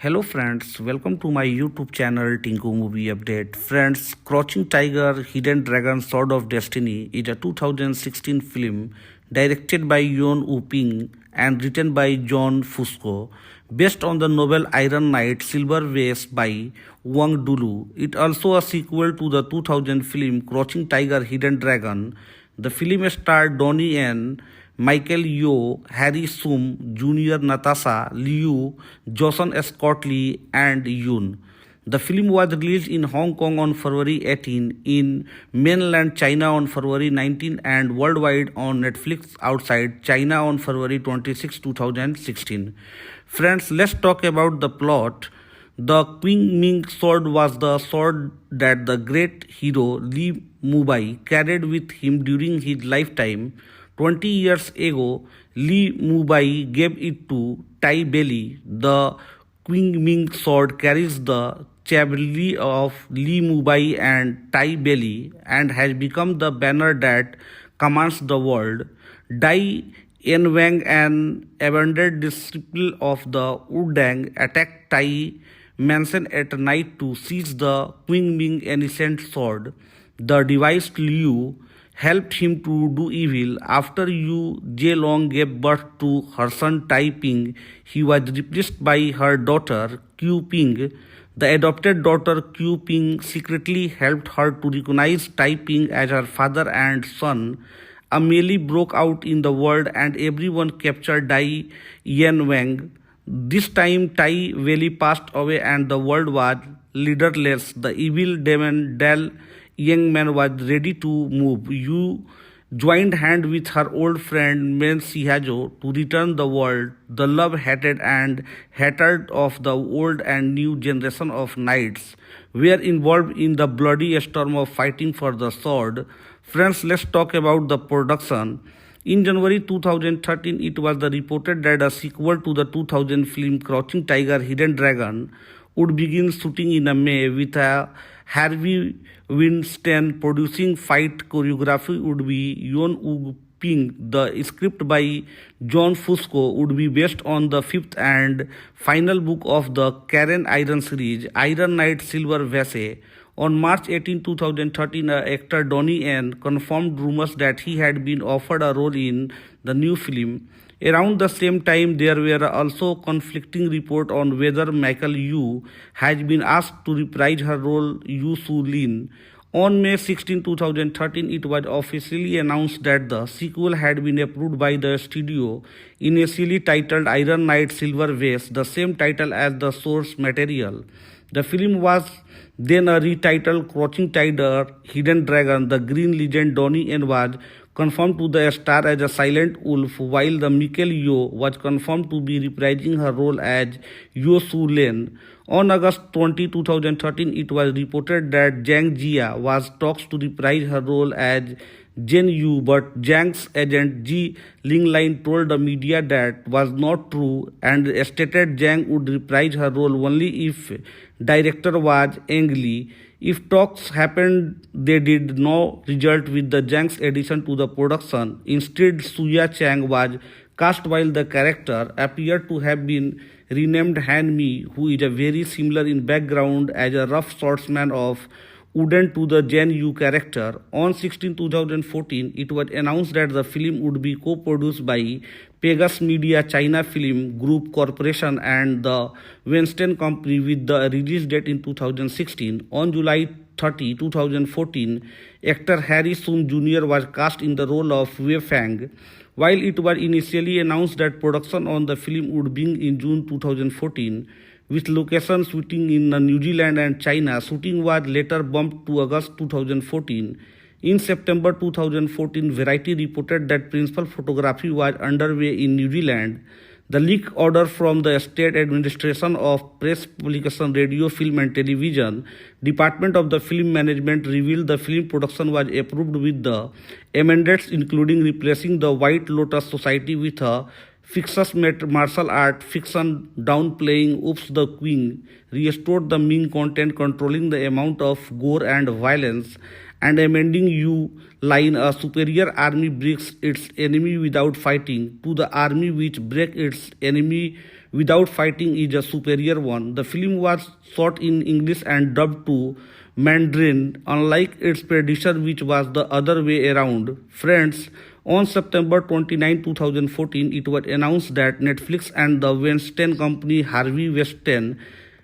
Hello friends, welcome to my YouTube channel Tinku Movie Update. Friends, Crouching Tiger, Hidden Dragon, Sword of Destiny is a 2016 film directed by Yon Woo-ping and written by John Fusco, based on the novel Iron Knight Silver Vase by Wang Dulu. It also a sequel to the 2000 film Crouching Tiger, Hidden Dragon. The film starred Donnie Yen, Michael Yeoh, Harry Shum Jr., Natasha Liu, Joseon Scott Lee, and Yoon. The film was released in Hong Kong on February 18, in mainland China on February 19, and worldwide on Netflix outside China on February 26, 2016. Friends, let's talk about the plot. The Qing Ming sword was the sword that the great hero Li Mubai carried with him during his lifetime. 20 years ago, Li Mubai gave it to Tai Belly. The Qing Ming sword carries the chevalier of Li Mubai and Tai Belly and has become the banner that commands the world. Dai Yanwang, an abandoned disciple of the Wudang, attacked Tai Mansion at night to seize the Qing Ming ancient sword. The devised Liu helped him to do evil. After Yu Zhelong gave birth to her son Tai Ping, he was replaced by her daughter Qiu Ping. The adopted daughter Qiu Ping secretly helped her to recognize Tai Ping as her father and son. A melee broke out in the world and everyone captured Dai Yanwang. This time Tai Wei passed away and the world was leaderless. The evil demon Dal young man was ready to move. Yu joined hand with her old friend Men Sihajo to return the world. The love, hatred, and hatred of the old and new generation of knights were involved in the bloody storm of fighting for the sword. Friends, let's talk about the production. In January 2013, it was reported that a sequel to the 2000 film Crouching Tiger, Hidden Dragon would begin shooting in May, with a Harvey Weinstein producing. Fight choreography would be Yon Woo-ping. The script by John Fusco would be based on the fifth and final book of the Karen Iron series, Iron Knight Silver Vase. On March 18, 2013, actor Donnie Yen confirmed rumors that he had been offered a role in the new film. Around the same time, there were also conflicting reports on whether Michael Yeoh has been asked to reprise her role Yu Su Lin. On May 16, 2013, it was officially announced that the sequel had been approved by the studio, initially titled Iron Knight Silver Vase, the same title as the source material. The film was then retitled Crouching Tiger, Hidden Dragon. The Green Legend Donnie Yen was confirmed to the star as a silent wolf, while the Michael Yeoh was confirmed to be reprising her role as Yo Su Len. On August 20, 2013, it was reported that Zhang Jia was talks to reprise her role as Jen Yu, but Zhang's agent Ji Linglin told the media that was not true and stated Zhang would reprise her role only if director was Ang Lee. If talks happened, they did not result with the Zhang's addition to the production. Instead, Suya Chang was cast, while the character appeared to have been renamed Han Mi, who is a very similar in background as a rough swordsman of Wooden to the Jen Yu character. On 16, 2014, it was announced that the film would be co-produced by Pegasus Media China Film Group Corporation and the Weinstein Company, with the release date in 2016. On July 30, 2014, actor Harry Shum Jr. was cast in the role of Wei Fang. While it was initially announced that production on the film would begin in June 2014, with locations shooting in New Zealand and China, shooting was later bumped to August 2014. In September 2014, Variety reported that principal photography was underway in New Zealand. The leak order from the State Administration of Press Publication, Radio, Film and Television Department of the Film Management revealed the film production was approved with the amendments including replacing the White Lotus Society with a fictitious martial art fiction downplaying Oops the Queen, restored the Ming content controlling the amount of gore and violence, and amending Yu line, a superior army breaks its enemy without fighting, to the army which break its enemy without fighting is a superior one. The film was shot in English and dubbed to Mandarin, unlike its predecessor, which was the other way around. Friends, on September 29, 2014, it was announced that Netflix and the Weinstein company Harvey Weinstein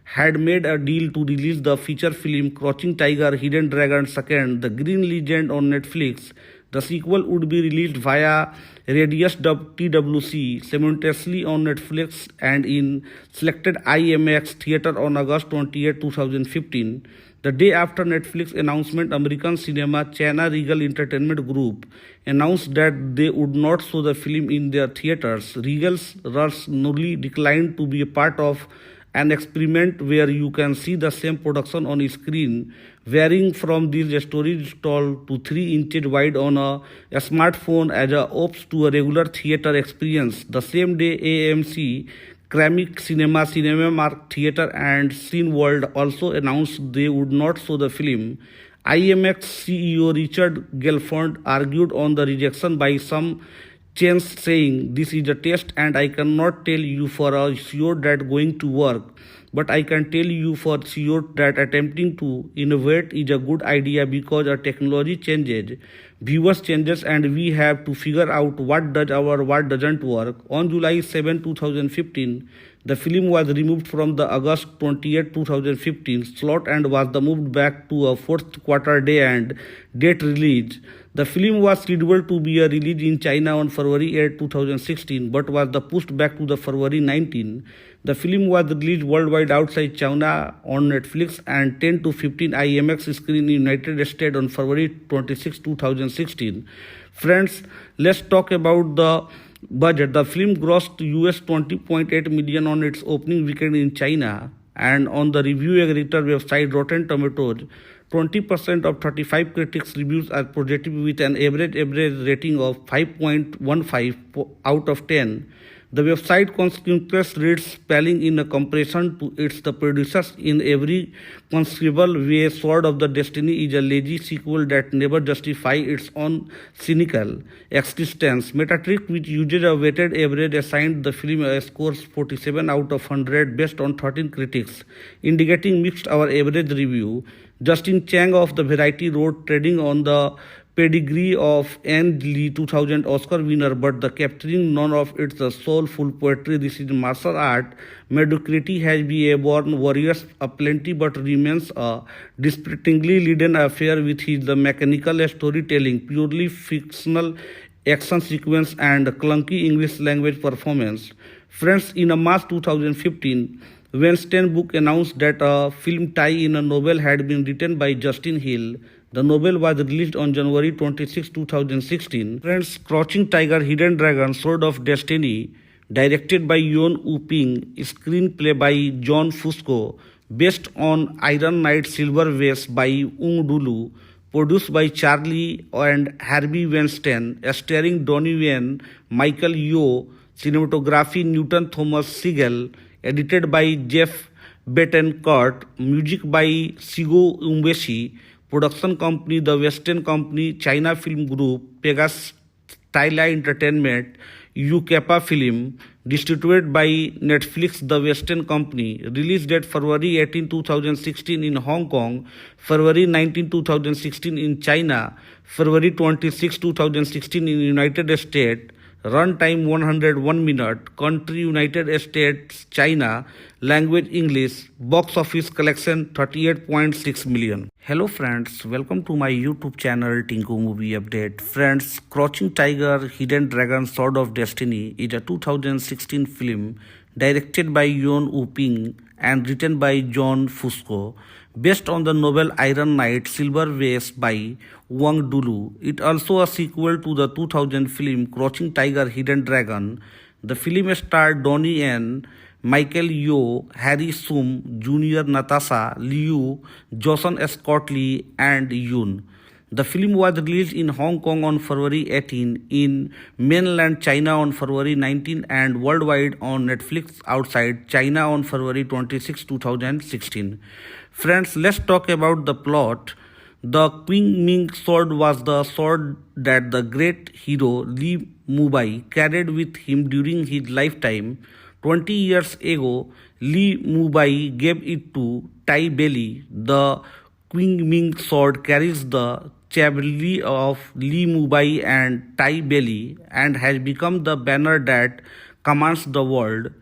had made a deal to release the feature film Crouching Tiger, Hidden Dragon 2nd, The Green Legend on Netflix. The sequel would be released via Radius TWC simultaneously on Netflix and in selected IMAX theater on August 28, 2015. The day after Netflix announcement, American Cinema China Regal Entertainment Group announced that they would not show the film in their theaters. Regal's Russ Nully declined to be a part of an experiment where you can see the same production on screen, varying from these stories told to 3 inches wide on a smartphone as a ops to a regular theater experience. The same day, AMC, Kramik Cinema, Cinemark Theatre and Cineworld also announced they would not show the film. IMAX CEO Richard Gelfond argued on the rejection by some chains, saying, "This is a test and I cannot tell you for sure that going to work. But I can tell you for sure that attempting to innovate is a good idea because our technology changes, viewers changes, and we have to figure out what does or what doesn't work." On July 7, 2015, the film was removed from the August 28, 2015 slot and was moved back to a fourth quarter day and date release. The film was scheduled to be released in China on February 8, 2016, but was pushed back to the February 19. The film was released worldwide outside China on Netflix and 10 to 15 IMAX screen in United States on February 26, 2016. Friends, let's talk about the budget. The film grossed US $20.8 million on its opening weekend in China, and on the review aggregator website Rotten Tomatoes, 20% of 35 critics' reviews are positive with an average rating of 5.15 out of 10. The website consequently reads spelling in a comparison to its the predecessors in every conceivable way. Sword of the Destiny is a lazy sequel that never justifies its own cynical existence. Metacritic, which uses a weighted average, assigned the film a score 47 out of 100 based on 13 critics, indicating mixed or average review. Justin Chang of the Variety wrote, "Trading on the pedigree of Anne Lee, 2000 Oscar winner, but the capturing none of its soulful poetry. This is martial art. Mediocrity has been airborne warriors aplenty, but remains a distractingly leaden affair with his the mechanical storytelling, purely fictional action sequence, and clunky English language performance." Friends, in a March 2015, Weinstein book announced that a film tie-in a novel had been written by Justin Hill. The novel was released on January 26, 2016. Friends, Crouching Tiger, Hidden Dragon, Sword of Destiny, directed by Yuen Woo-ping, screenplay by John Fusco, based on Iron Knight Silver Vase by Ung Dulu, produced by Charlie and Harvey Weinstein, starring Donnie Yen, Michael Yeoh, cinematography Newton Thomas Sigel, edited by Jeff Betancourt, music by Shigo Umbeshi, production company The Western Company, China Film Group, Pegasus Tyla Entertainment, UCAPA Film, distributed by Netflix The Western Company, release date February 18, 2016 in Hong Kong, February 19, 2016 in China, February 26, 2016 in United States, runtime 101 minutes, country United States, China, language English, box office collection 38.6 million. Hello friends, welcome to my YouTube channel Tinku Movie Update. Friends, Crouching Tiger, Hidden Dragon, Sword of Destiny is a 2016 film directed by Yuen Woo-ping and written by John Fusco, based on the novel Iron Knight Silver Vase by Wang Dulu. It also a sequel to the 2000 film Crouching Tiger, Hidden Dragon. The film starred Donnie Yen, Michael Yeoh, Harry Shum Jr., Natasha Liu, Joseon Scott Lee, and Yoon. The film was released in Hong Kong on February 18, in mainland China on February 19, and worldwide on Netflix outside China on February 26, 2016. Friends, let's talk about the plot. The Qing Ming sword was the sword that the great hero Li Mubai carried with him during his lifetime. 20 years ago, Li Mubai gave it to Tai Belly. The Qing Ming sword carries the chevalier of Li Mubai and Tai Belly and has become the banner that commands the world.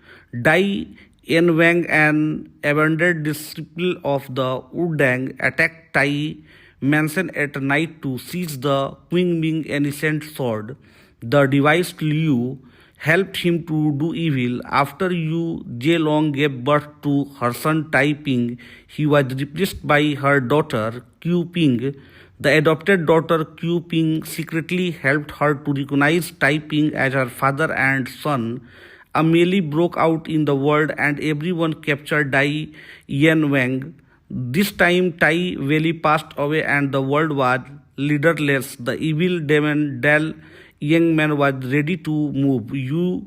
Dai Yanwang, an abandoned disciple of the Wudang, attacked Tai Mansion at night to seize the Qing Ming ancient sword. The device Liu helped him to do evil. After Yu Zhelong gave birth to her son Tai Ping, he was replaced by her daughter Qiu Ping. The adopted daughter Qiu Ping secretly helped her to recognize Tai Ping as her father and son. A melee broke out in the world and everyone captured Dai Yanwang. This time Tai Wei passed away and the world was leaderless. The evil demon Dal Yangman was ready to move. Yu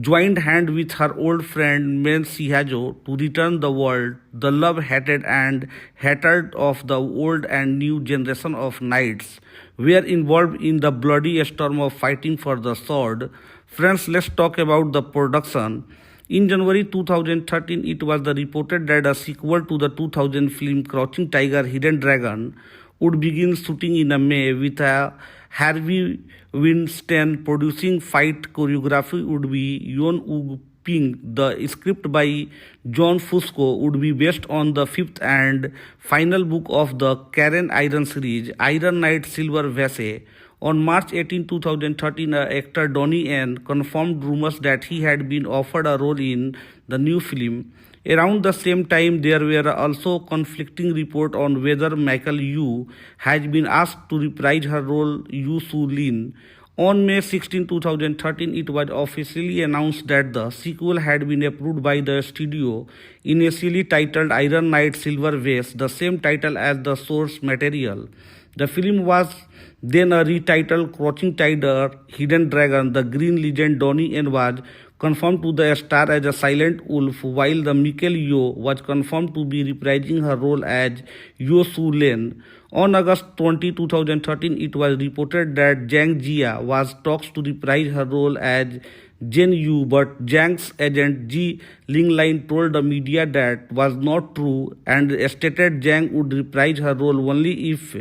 joined hand with her old friend Men Sihajo to return the world. The love, hatred and hatred of the old and new generation of knights were involved in the bloody storm of fighting for the sword. Friends, let's talk about the production. In January 2013, it was reported that a sequel to the 2000 film Crouching Tiger, Hidden Dragon would begin shooting in May with a Harvey Weinstein producing. Fight choreography would be Yon Wu Ping. The script by John Fusco would be based on the fifth and final book of the Karen Iron series, Iron Knight Silver Vase. On March 18, 2013, actor Donnie Yen confirmed rumors that he had been offered a role in the new film. Around the same time, there were also conflicting reports on whether Michael Yu has been asked to reprise her role Yu Su Lin. On May 16, 2013, it was officially announced that the sequel had been approved by the studio, initially titled Iron Knight Silver Vase, the same title as the source material. The film was then retitled Crouching Tiger, Hidden Dragon. The Green Legend Donnie Yen was confirmed to the star as a silent wolf, while the Michael Yeoh was confirmed to be reprising her role as Yo Su Len. On August 20, 2013, it was reported that Zhang Jia was talks to reprise her role as Jen Yu, but Zhang's agent Ji Linglin told the media that was not true and stated Zhang would reprise her role only if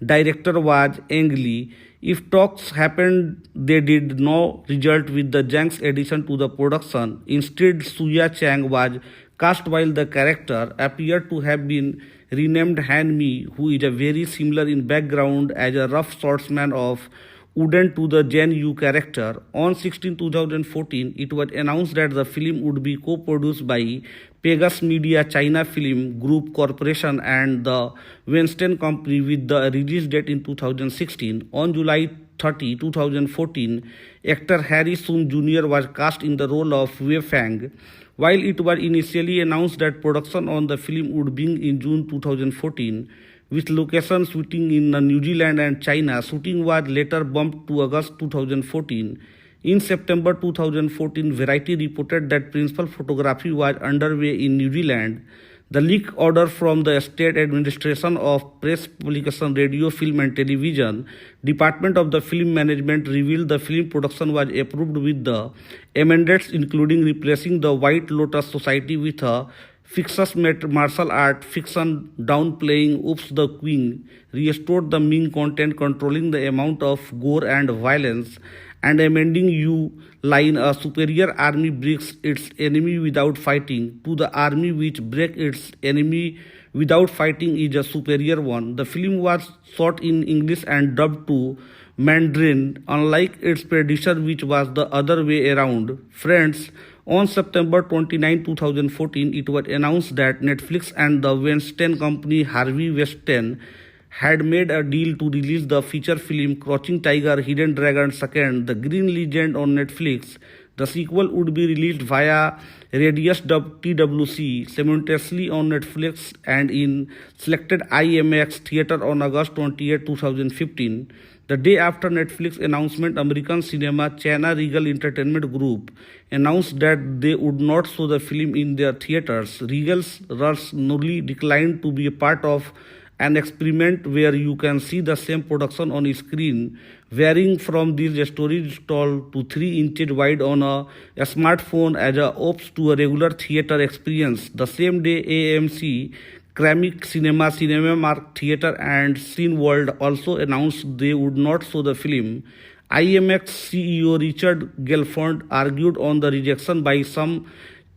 director was Ang Lee. If talks happened, they did not result with the Zhang's addition to the production. Instead, Suya Chang was cast while the character appeared to have been renamed Han Mi, who is a very similar in background as a rough swordsman of Wooden to the Jen Yu character. On 16, 2014, it was announced that the film would be co-produced by Pegasus Media China Film Group Corporation and the Weinstein Company, with the release date in 2016. On July 30, 2014, actor Harry Sun Jr. was cast in the role of Wei Fang. While it was initially announced that production on the film would begin in June 2014, with location shooting in New Zealand and China, shooting was later bumped to August 2014. In September 2014, Variety reported that principal photography was underway in New Zealand. The leak order from the State Administration of Press Publication, Radio, Film and Television Department of the Film Management revealed the film production was approved with the amendments including replacing the White Lotus Society with a fictitious martial art fiction downplaying Oops the Queen, restored the Ming content controlling the amount of gore and violence, and amending Yu line, a superior army breaks its enemy without fighting, to the army which breaks its enemy without fighting is a superior one. The film was shot in English and dubbed to Mandarin, unlike its predecessor which was the other way around. Friends, on September 29, 2014, it was announced that Netflix and the Weinstein Company Harvey Weinstein had made a deal to release the feature film Crouching Tiger, Hidden Dragon 2nd, The Green Legend on Netflix. The sequel would be released via Radius TWC simultaneously on Netflix and in selected IMAX theater on August 28, 2015. The day after Netflix announcement, American Cinema China Regal Entertainment Group announced that they would not show the film in their theaters. Regal's Russ Nolly declined to be a part of an experiment where you can see the same production on screen, varying from these stories told to 3 inches wide on a smartphone as a ops to a regular theater experience. The same day, AMC, Kremik Cinema, Cinemark Theatre and Cineworld also announced they would not show the film. IMX CEO Richard Gelfond argued on the rejection by some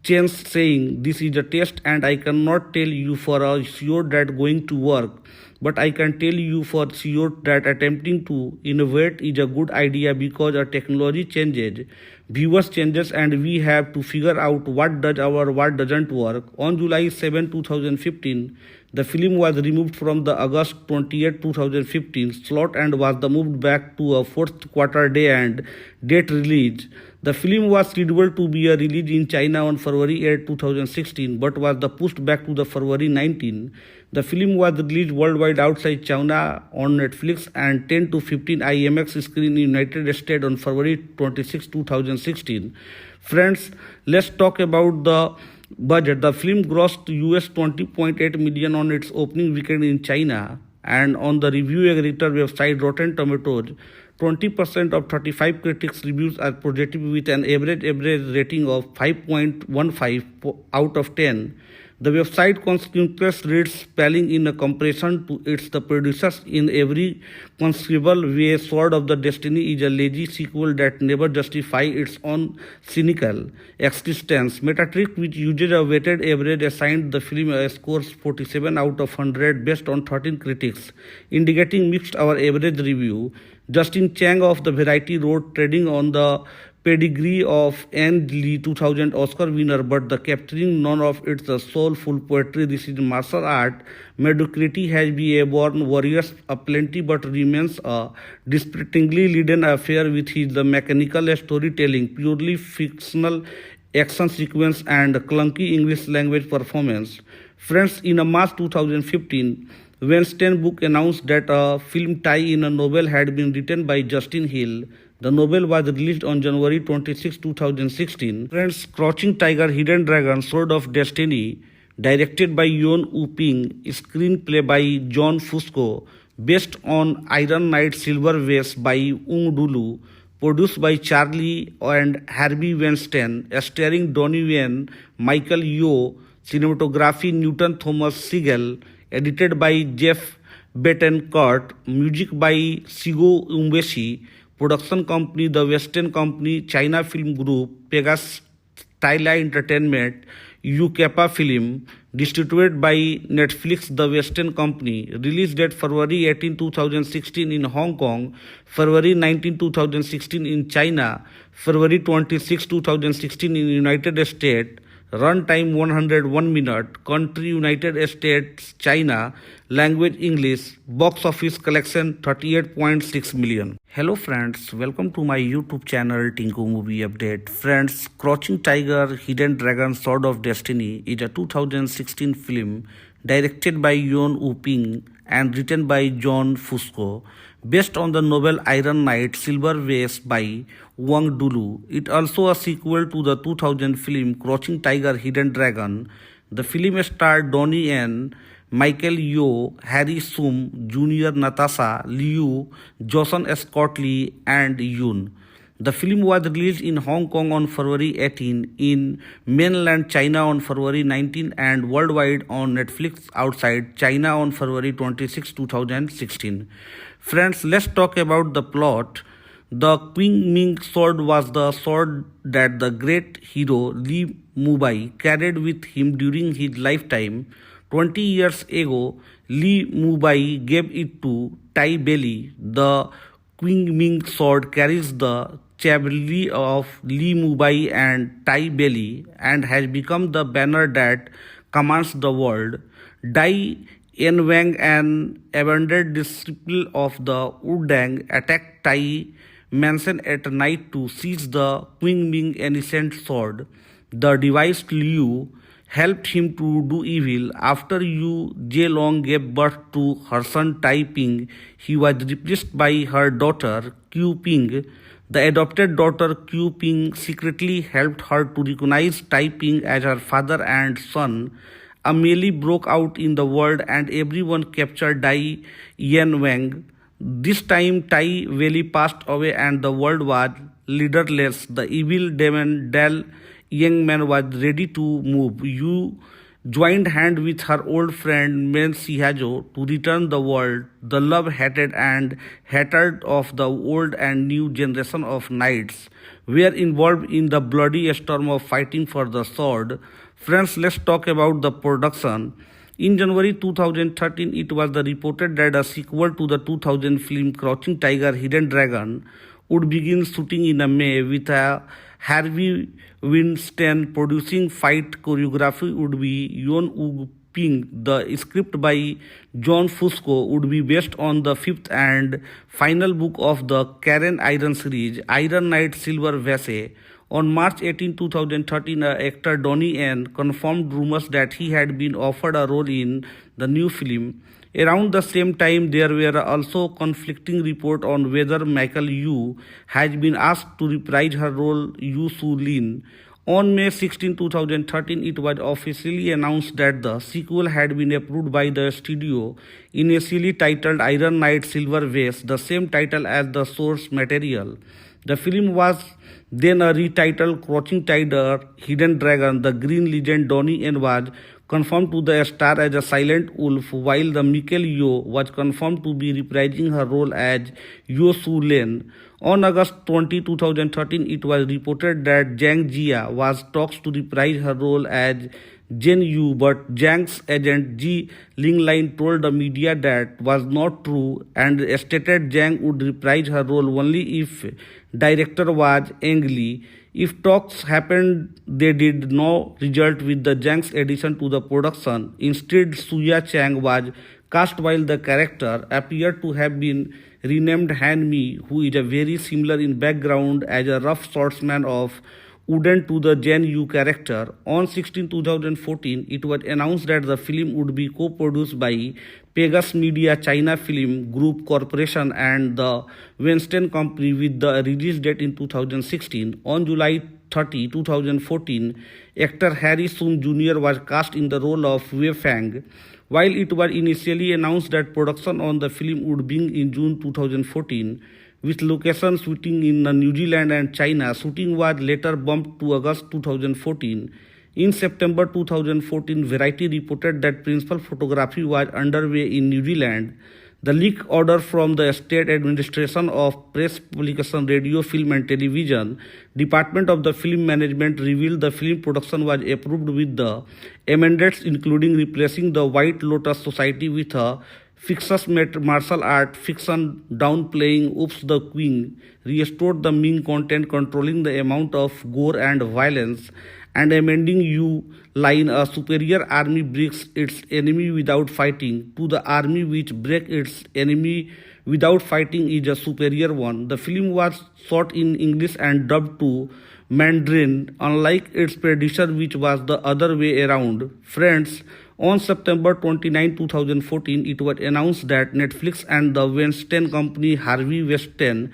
chains, saying, "This is a test and I cannot tell you for a sure that going to work. But I can tell you for sure that attempting to innovate is a good idea because our technology changes, viewers changes, and we have to figure out what does or what doesn't work." On July 7, 2015, the film was removed from the August 28, 2015 slot and was moved back to a fourth quarter day and date release. The film was scheduled to be released in China on February 8, 2016, but was pushed back to the February 19. The film was released worldwide outside China on Netflix and 10 to 15 IMAX screen in United States on February 26, 2016. Friends, let's talk about the budget. The film grossed US $20.8 million on its opening weekend in China, and on the review aggregator website Rotten Tomatoes, 20% of 35 critics' reviews are projected with an average rating of 5.15 out of 10. The website consequently reads, spelling in a comparison to its the producers in every conceivable way. Sword of the Destiny is a lazy sequel that never justifies its own cynical existence. Metacritic, which uses a weighted average, assigned the film a score 47 out of 100 based on 13 critics, indicating mixed or average review. Justin Chang of the Variety wrote, "Trading on the pedigree of Anne Lee, 2000 Oscar winner, but the capturing none of its soulful poetry. This is martial art. Mediocrity has been airborne warriors aplenty, but remains a distractingly leaden affair with his the mechanical storytelling, purely fictional action sequence, and clunky English language performance." Friends, in March 2015, Weinstein Book announced that a film tie-in a novel had been written by Justin Hill. The novel was released on January 26, 2016. Friends, Crouching Tiger, Hidden Dragon, Sword of Destiny, directed by Yuen Woo-ping, screenplay by John Fusco, based on Iron Knight Silver Vase by Ung Dulu, produced by Charlie and Harvey Weinstein, starring Donnie Yen, Michael Yeoh, cinematography Newton Thomas Sigel, edited by Jeff Betancourt, music by Shigo Umbeshi, production company The Western Company, China Film Group, Pegasus Tyla Entertainment, UCAPA Film, distributed by Netflix The Western Company, release date February 18, 2016 in Hong Kong, February 19, 2016 in China, February 26, 2016 in United States, runtime 101 minutes, country United States, China, language English, box office collection 38.6 million. Hello friends, welcome to my YouTube channel Tinku Movie Update. Friends, Crouching Tiger, Hidden Dragon, Sword of Destiny is a 2016 film directed by Yuen Woo-ping and written by John Fusco, based on the novel Iron Knight Silver Vase by Wang Dulu. It also a sequel to the 2000 film Crouching Tiger, Hidden Dragon. The film starred Donnie Yen, Michael Yeoh, Harry Shum Jr., Natasha Liu, Joseon Scott Lee, and Yoon. The film was released in Hong Kong on February 18, in mainland China on February 19, and worldwide on Netflix outside China on February 26, 2016. Friends, let's talk about the plot. The Qing Ming sword was the sword that the great hero Li Mubai carried with him during his lifetime. 20 years ago, Li Mubai gave it to Tai Belly. The Qing Ming sword carries the chevalier of Li Mubai and Tai Belly and has become the banner that commands the world. Dai Yanwang, an abandoned disciple of the Wudang, attacked Tai Mansion at night to seize the Qing Ming ancient sword. The device Liu helped him to do evil. After Yu Zhelong gave birth to her son Tai Ping, he was replaced by her daughter Qiu Ping. The adopted daughter Qiu Ping secretly helped her to recognize Tai Ping as her father and son. a melee broke out in the world and everyone captured Dai Yan Wang. This time Tai Wei passed away and the world was leaderless. The evil demon Dal young man was ready to move. Yu joined hand with her old friend Men Sihajo to return the world. The love, hated and hatred of the old and new generation of knights were involved in the bloody storm of fighting for the sword. Friends, let's talk about the production. In January 2013, it was reported that a sequel to the 2000 film Crouching Tiger, Hidden Dragon would begin shooting in May with a Harvey Weinstein producing. Fight choreography would be Yon Woo Ping. The script by John Fusco would be based on the fifth and final book of the Karen Iron series, Iron Knight Silver Vase. On March 18, 2013, actor Donnie Yen confirmed rumors that he had been offered a role in the new film. Around the same time, there were also conflicting reports on whether Michael Yu has been asked to reprise her role Yu Su Lin. On May 16, 2013, it was officially announced that the sequel had been approved by the studio, initially titled Iron Knight Silver Vase, the same title as the source material. The film was then retitled Crouching Tiger, Hidden Dragon. The Green Legend Donnie Yen was confirmed to the star as a silent wolf, while the Michael Yeoh was confirmed to be reprising her role as Yo Su Len. On August 20, 2013, it was reported that Zhang Jia was talks to reprise her role as Jen Yu, but Zhang's agent Ji Linglin told the media that was not true and stated Zhang would reprise her role only if director was Ang Lee. If talks happened, they did not result with the Zhang's addition to the production. Instead, Suya Chang was cast while the character appeared to have been renamed Han Mi, who is a very similar in background as a rough swordsman of Wooden to the Jen Yu character. On 16, 2014, it was announced that the film would be co-produced by Pegasus Media China Film Group Corporation and the Weinstein Company, with the release date in 2016. On July 30, 2014, actor Harry Sun Jr. was cast in the role of Wei Fang. While it was initially announced that production on the film would begin in June 2014, with location shooting in New Zealand and China, shooting was later bumped to August 2014. In September 2014, Variety reported that principal photography was underway in New Zealand. The leak order from the State Administration of Press Publication, Radio, Film and Television Department of the Film Management revealed the film production was approved with the amendments including replacing the White Lotus Society with a fictitious martial art fiction downplaying Oops the Queen, restored the Ming content controlling the amount of gore and violence, and amending Yu line, a superior army breaks its enemy without fighting, to the army which breaks its enemy without fighting is a superior one. The film was shot in English and dubbed to Mandarin, unlike its predecessor which was the other way around. Friends, on September 29, 2014, it was announced that Netflix and the Weinstein Company Harvey Weinstein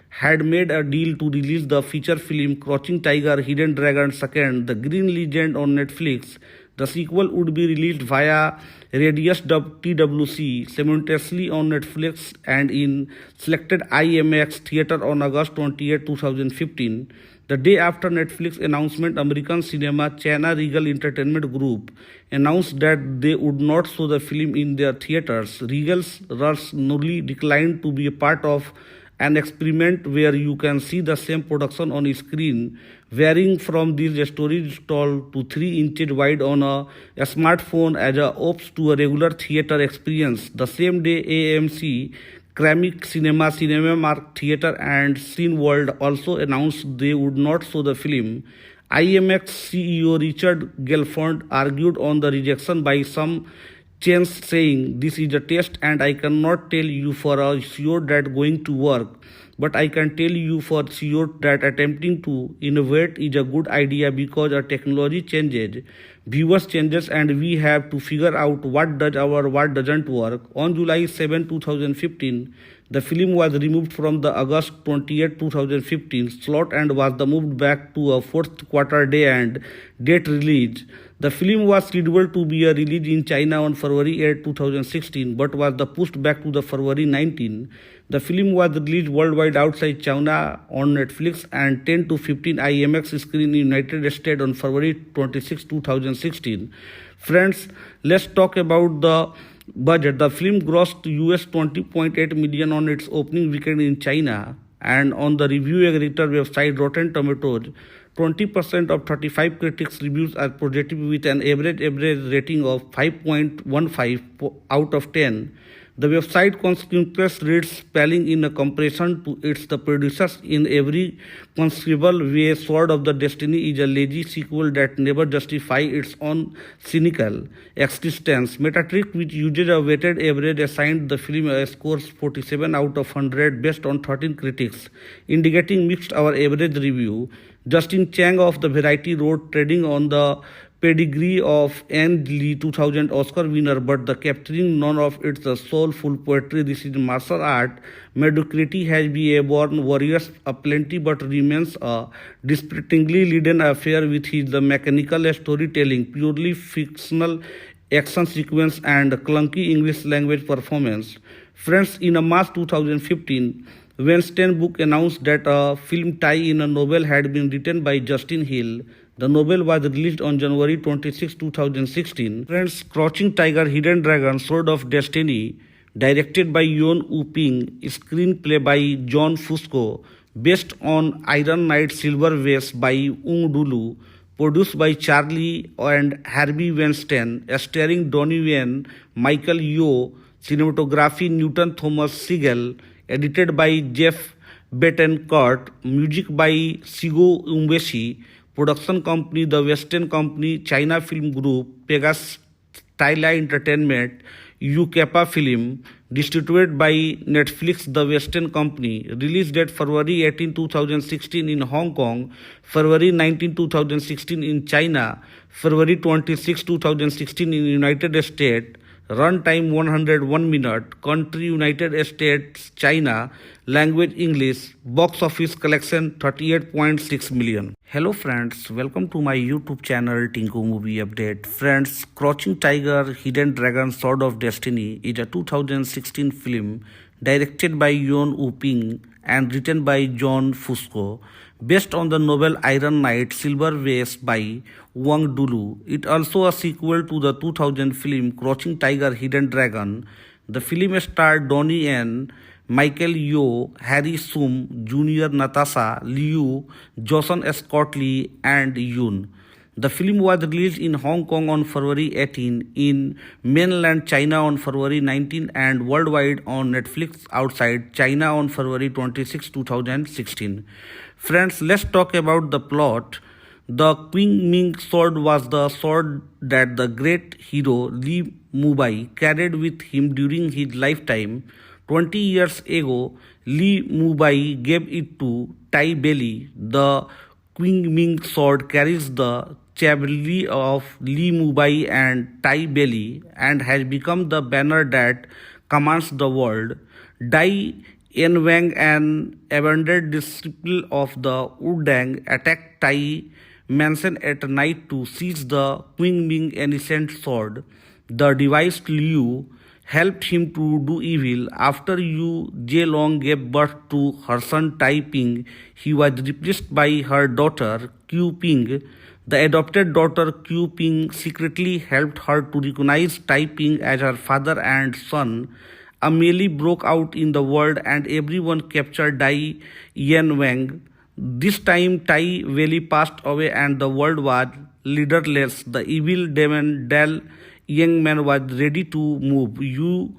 had made a deal to release the feature film Crouching Tiger, Hidden Dragon 2, The Green Legend on Netflix. The sequel would be released via Radius TWC simultaneously on Netflix and in selected IMAX theater on August 28, 2015. The day after Netflix announcement, American Cinema China Regal Entertainment Group announced that they would not show the film in their theaters. Regal's Russ Nully declined to be a part of an experiment where you can see the same production on screen, varying from these stories told to 3 inches wide on a smartphone as a opposed to a regular theater experience. The same day, AMC, Kramik Cinema, Cinemark Theatre and Cineworld also announced they would not show the film. IMAX CEO Richard Gelfond argued on the rejection by some chains, saying, "This is a test and I cannot tell you for sure that going to work. But I can tell you for sure that attempting to innovate is a good idea because our technology changes, viewers changes, and we have to figure out what does or what doesn't work." On July 7, 2015, The film was removed from the August 28, 2015 slot and was moved back to a fourth quarter day and date release. The film was scheduled to be released in China on February 8, 2016 but was pushed back to the February 19. The film was released worldwide outside China on Netflix and 10 to 15 IMAX screen in United States on February 26, 2016. Friends, let's talk about the budget. The film grossed US 20.8 million on its opening weekend in China, and on the review aggregator website Rotten Tomatoes, 20% of 35 critics reviews are positive with an average rating of 5.15 out of 10. The website consequently reads spelling in a comparison to its the producers in every conceivable way. Sword of the Destiny is a lazy sequel that never justifies its own cynical existence. Metacritic, which uses a weighted average, assigned the film a score 47 out of 100 based on 13 critics, indicating mixed or average review. Justin Chang of the Variety wrote, trading on the pedigree of Anne Lee, 2000 Oscar winner, but the capturing none of its soulful poetry. This is martial art. Mediocrity has been a born warriors aplenty, but remains a dispiritingly leaden affair with his the mechanical storytelling, purely fictional action sequence, and clunky English language performance. Friends, in a March 2015, Weinstein Book announced that a film tie-in a novel had been written by Justin Hill. The novel was released on January 26, 2016. Friends, Crouching Tiger, Hidden Dragon, Sword of Destiny, directed by Yuen Woo-ping, screenplay by John Fusco, based on Iron Knight Silver Vase by Ung Dulu, produced by Charlie and Harvey Weinstein, starring Donnie Yen, Michael Yeoh, cinematography Newton Thomas Sigel, edited by Jeff Betancourt, music by Shigo Umbeshi, production company The Western Company, China Film Group, Pegasus Tyla Entertainment, UCAPA Film, distributed by Netflix The Western Company, release date February 18, 2016 in Hong Kong, February 19, 2016 in China, February 26, 2016 in United States, runtime 101 minute, country United States, China, language English, box office collection 38.6 million. Hello friends, welcome to my YouTube channel Tinku Movie Update. Friends, Crouching Tiger, Hidden Dragon, Sword of Destiny is a 2016 film directed by Yuen Woo-ping and written by John Fusco, based on the novel Iron Knight Silver Vase by Wang Dulu. It also a sequel to the 2000 film Crouching Tiger, Hidden Dragon. The film starred Donnie Yen, Michael Yeoh, Harry Shum Jr., Natasha Liu, Joseon Scott Lee, and Yoon. The film was released in Hong Kong on February 18, in mainland China on February 19, and worldwide on Netflix outside China on February 26, 2016. Friends, let's talk about the plot. The Qing Ming sword was the sword that the great hero Li Mubai carried with him during his lifetime. 20 years ago, Li Mubai gave it to Tai Belly. The Qing Ming sword carries the chevalier of Li Mubai and Tai Belly and has become the banner that commands the world. Dai Yanwang, an abandoned disciple of the Wudang, attacked Tai Mansion at night to seize the Qing Ming ancient sword. The devised Liu helped him to do evil. After Yu Zhelong gave birth to her son Tai Ping, he was replaced by her daughter Qiu Ping. The adopted daughter Qiu Ping secretly helped her to recognize Tai Ping as her father and son. A melee broke out in the world and everyone captured Dai Yanwang. This time Tai Wei passed away and the world was leaderless. The evil demon Dal young man was ready to move. Yu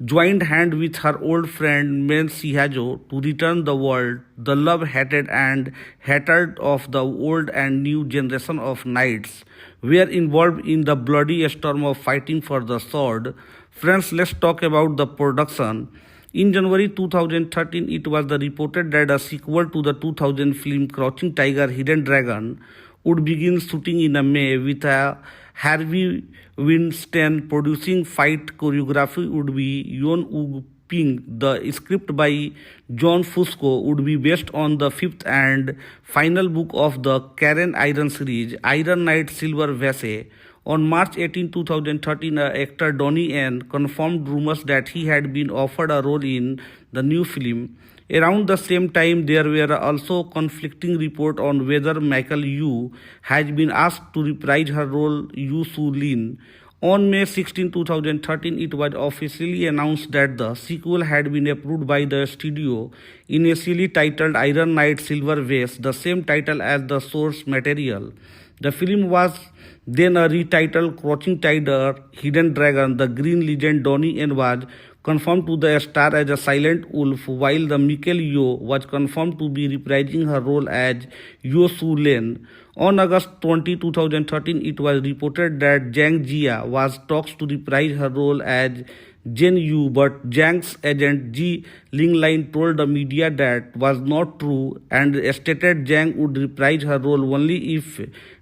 joined hand with her old friend Men Sihajo to return the world. The love, hated and hatred of the old and new generation of knights were involved in the bloody storm of fighting for the sword. Friends, let's talk about the production. In January 2013, it was reported that a sequel to the 2000 film Crouching Tiger, Hidden Dragon would begin shooting in May, with a Harvey Weinstein producing. Fight choreography would be Yuen Woo-ping Ping, the script by John Fusco, would be based on the fifth and final book of the Karen Iron series, Iron Knight Silver Vase. On March 18, 2013, actor Donnie Yen confirmed rumors that he had been offered a role in the new film. Around the same time, there were also conflicting reports on whether Michael Yu has been asked to reprise her role Yu Su Lin. On May 16, 2013, it was officially announced that the sequel had been approved by the studio, initially titled Iron Knight Silver Vase, the same title as the source material. The film was then retitled Crouching Tiger, Hidden Dragon. The Green Legend Donnie Yen was confirmed to the star as a silent wolf, while the Michael Yeoh was confirmed to be reprising her role as Yo Su Len. On August 20, 2013, it was reported that Zhang Jia was talks to reprise her role as Jen Yu, but Zhang's agent Ji Linglin told the media that was not true and stated Zhang would reprise her role only if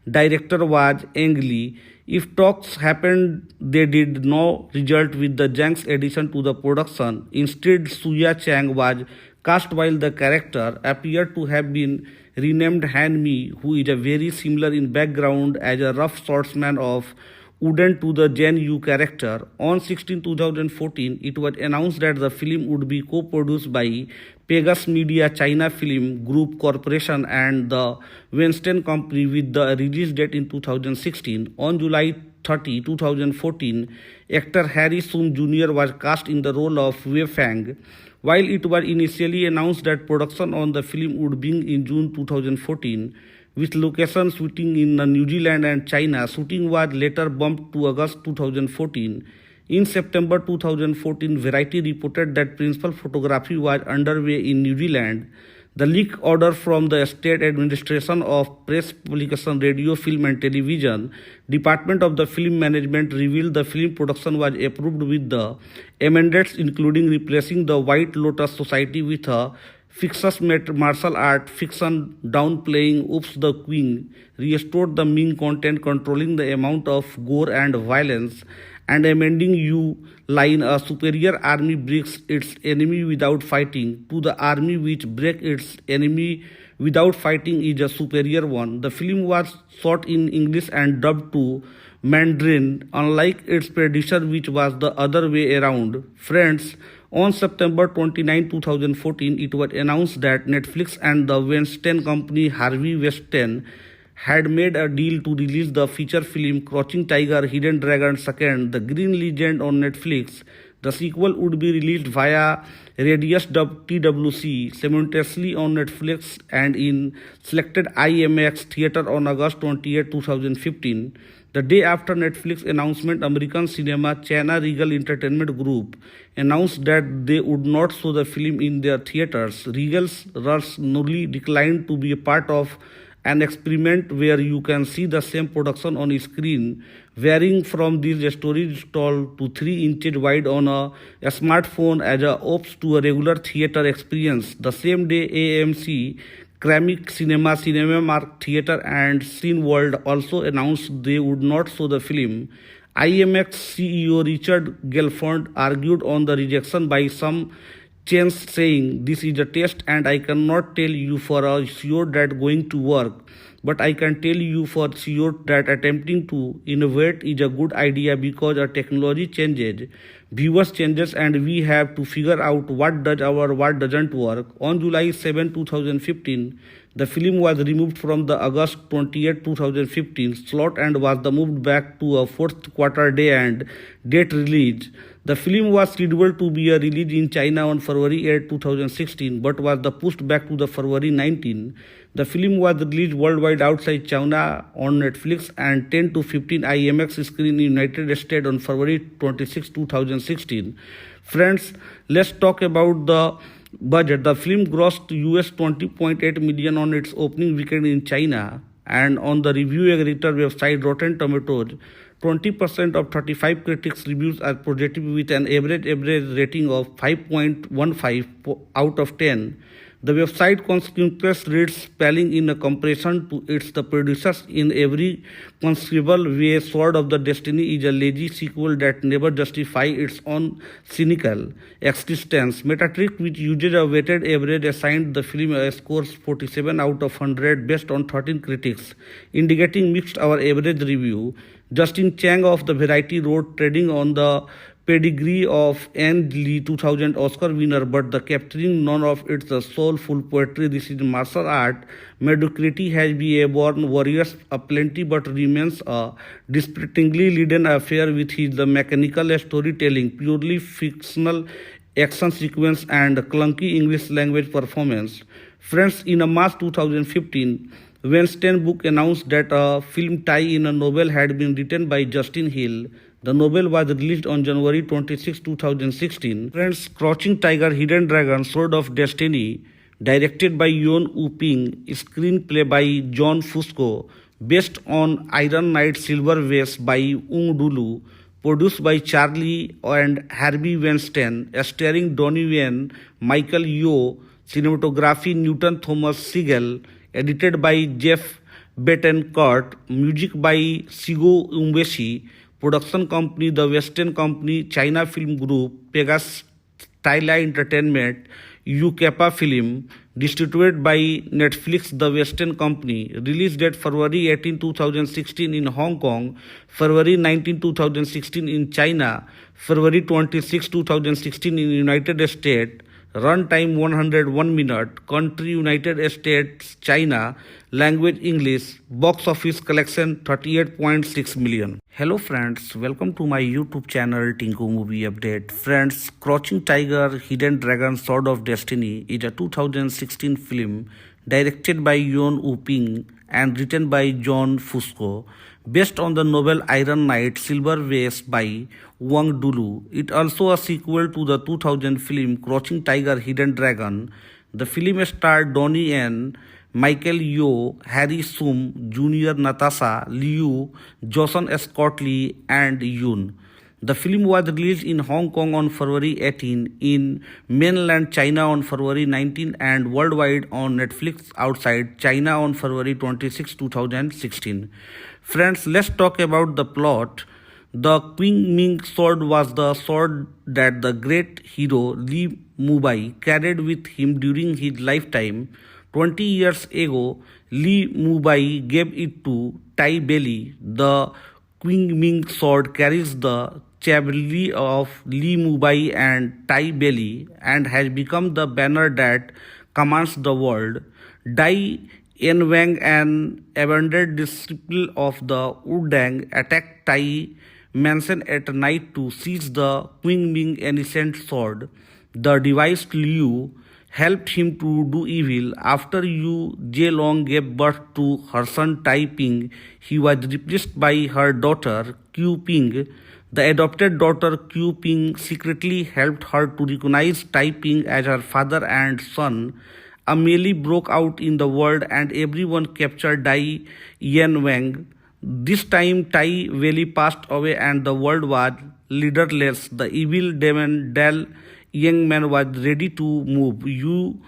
director was Ang Lee. If talks happened, they did not result with the Zhang's addition to the production. Instead, Suya Chang was cast while the character appeared to have been renamed Han Mi, who is a very similar in background as a rough swordsman of Wooden to the Jen Yu character. On 2014, it was announced that the film would be co-produced by Pegasus Media China Film Group Corporation and the Weinstein Company, with the release date in 2016. On July 30, 2014, actor Harry Sung Jr. was cast in the role of Wei Fang. While it was initially announced that production on the film would begin in June 2014, with location shooting in New Zealand and China, shooting was later bumped to August 2014. In September 2014, Variety reported that principal photography was underway in New Zealand. The leak order from the State Administration of Press Publication, Radio, Film and Television Department of the Film Management revealed the film production was approved with the amendments including replacing the White Lotus Society with a fictitious martial art fiction downplaying Oops the Queen, restored the Ming content controlling the amount of gore and violence, and amending Yu line a superior army breaks its enemy without fighting to the army which breaks its enemy without fighting is a superior one. The film was shot in English and dubbed to Mandarin, unlike its predecessor which was the other way around. Friends, on September 29, 2014, it was announced that Netflix and the Weinstein Company Harvey Weinstein had made a deal to release the feature film Crouching Tiger, Hidden Dragon 2, The Green Legend on Netflix. The sequel would be released via Radius TWC simultaneously on Netflix and in selected IMAX theater on August 28, 2015. The day after Netflix announcement, American Cinema China Regal Entertainment Group announced that they would not show the film in their theaters. Regal's Russ Nully declined to be a part of an experiment where you can see the same production on screen, varying from these stories told to 3 inches wide on a smartphone as a ops to a regular theater experience. The same day, AMC, Kramik Cinema, Cinemark Theatre and Cineworld also announced they would not show the film. IMAX CEO Richard Gelfond argued on the rejection by some chains, saying, "This is a test and I cannot tell you for sure that going to work. But I can tell you for sure that attempting to innovate is a good idea because our technology changes, viewers changes, and we have to figure out what does or what doesn't work." On July 7, 2015, the film was removed from the August 28, 2015 slot and was moved back to a fourth quarter day and date release. The film was scheduled to be released in China on February 8, 2016 but was pushed back to the February 19. The film was released worldwide outside China on Netflix and 10 to 15 IMAX screen in United States on February 26, 2016. Friends, let's talk about the budget. The film grossed US $20.8 million on its opening weekend in China, and on the review aggregator website Rotten Tomatoes, 20% of 35 critics reviews are positive with an average rating of 5.15 out of 10. The website consequence reads spelling in a comparison to its the producers in every conceivable way. Sword of the Destiny is a lazy sequel that never justifies its own cynical existence. Metacritic, which uses a weighted average, assigned the film a score 47 out of 100 based on 13 critics, indicating mixed or average review. Justin Chang of the Variety wrote, trading on the pedigree of Anne Lee, 2000 Oscar winner, but the capturing none of its soulful poetry. This is martial art. Mediocrity has been a born warriors aplenty, but remains a distractingly leaden affair with his the mechanical storytelling, purely fictional action sequence, and clunky English language performance. Friends, in a March 2015, Weinstein Book announced that a film tie-in a novel had been written by Justin Hill. The novel was released on January 26, 2016. Friends, Crouching Tiger, Hidden Dragon, Sword of Destiny, directed by Yuen Woo-ping, screenplay by John Fusco, based on Iron Knight Silver Vase by Ung Dulu, produced by Charlie and Harvey Weinstein, starring Donnie Yen, Michael Yeoh, cinematography Newton Thomas Sigel, edited by Jeff Betancourt, music by Shigo Umbeshi, production company The Western Company, China Film Group, Pegasus Tyla Entertainment, UCAPA Film, distributed by Netflix The Western Company, release date February 18, 2016 in Hong Kong, February 19, 2016 in China, February 26, 2016 in United States, runtime 101 minute, country United States, China, language English, box office collection 38.6 million. Hello friends, welcome to my YouTube channel Tinku Movie Update. Friends, Crouching Tiger, Hidden Dragon, Sword of Destiny is a 2016 film directed by Yuen Woo-ping and written by John Fusco, based on the novel Iron Knight Silver Vase by Wang Dulu. It also a sequel to the 2000 film Crouching Tiger, Hidden Dragon. The film starred Donnie Yen, Michael Yeoh, Harry Shum Jr., Natasha Liu, Joseon Scott Lee, and Yoon. The film was released in Hong Kong on February 18, in mainland China on February 19, and worldwide on Netflix outside China on February 26, 2016. Friends, let's talk about the plot. The Qing Ming sword was the sword that the great hero Li Mubai carried with him during his lifetime. 20 years ago, Li Mubai gave it to Tai Belly. The Qing Ming sword carries the chevalier of Li Mubai and Tai Belly and has become the banner that commands the world. Dai Yanwang, an abandoned disciple of the Wudang, attacked Tai Mansion at night to seize the Qing Ming ancient sword. The device Liu helped him to do evil. After Yu Zhelong gave birth to her son Tai Ping, he was replaced by her daughter Qiu Ping. The adopted daughter Qiu Ping secretly helped her to recognize Tai Ping as her father and son. A melee broke out in the world and everyone captured Dai Yanwang. This time Tai Wei passed away and the world was leaderless. The evil demon Dal young man was ready to move. Yu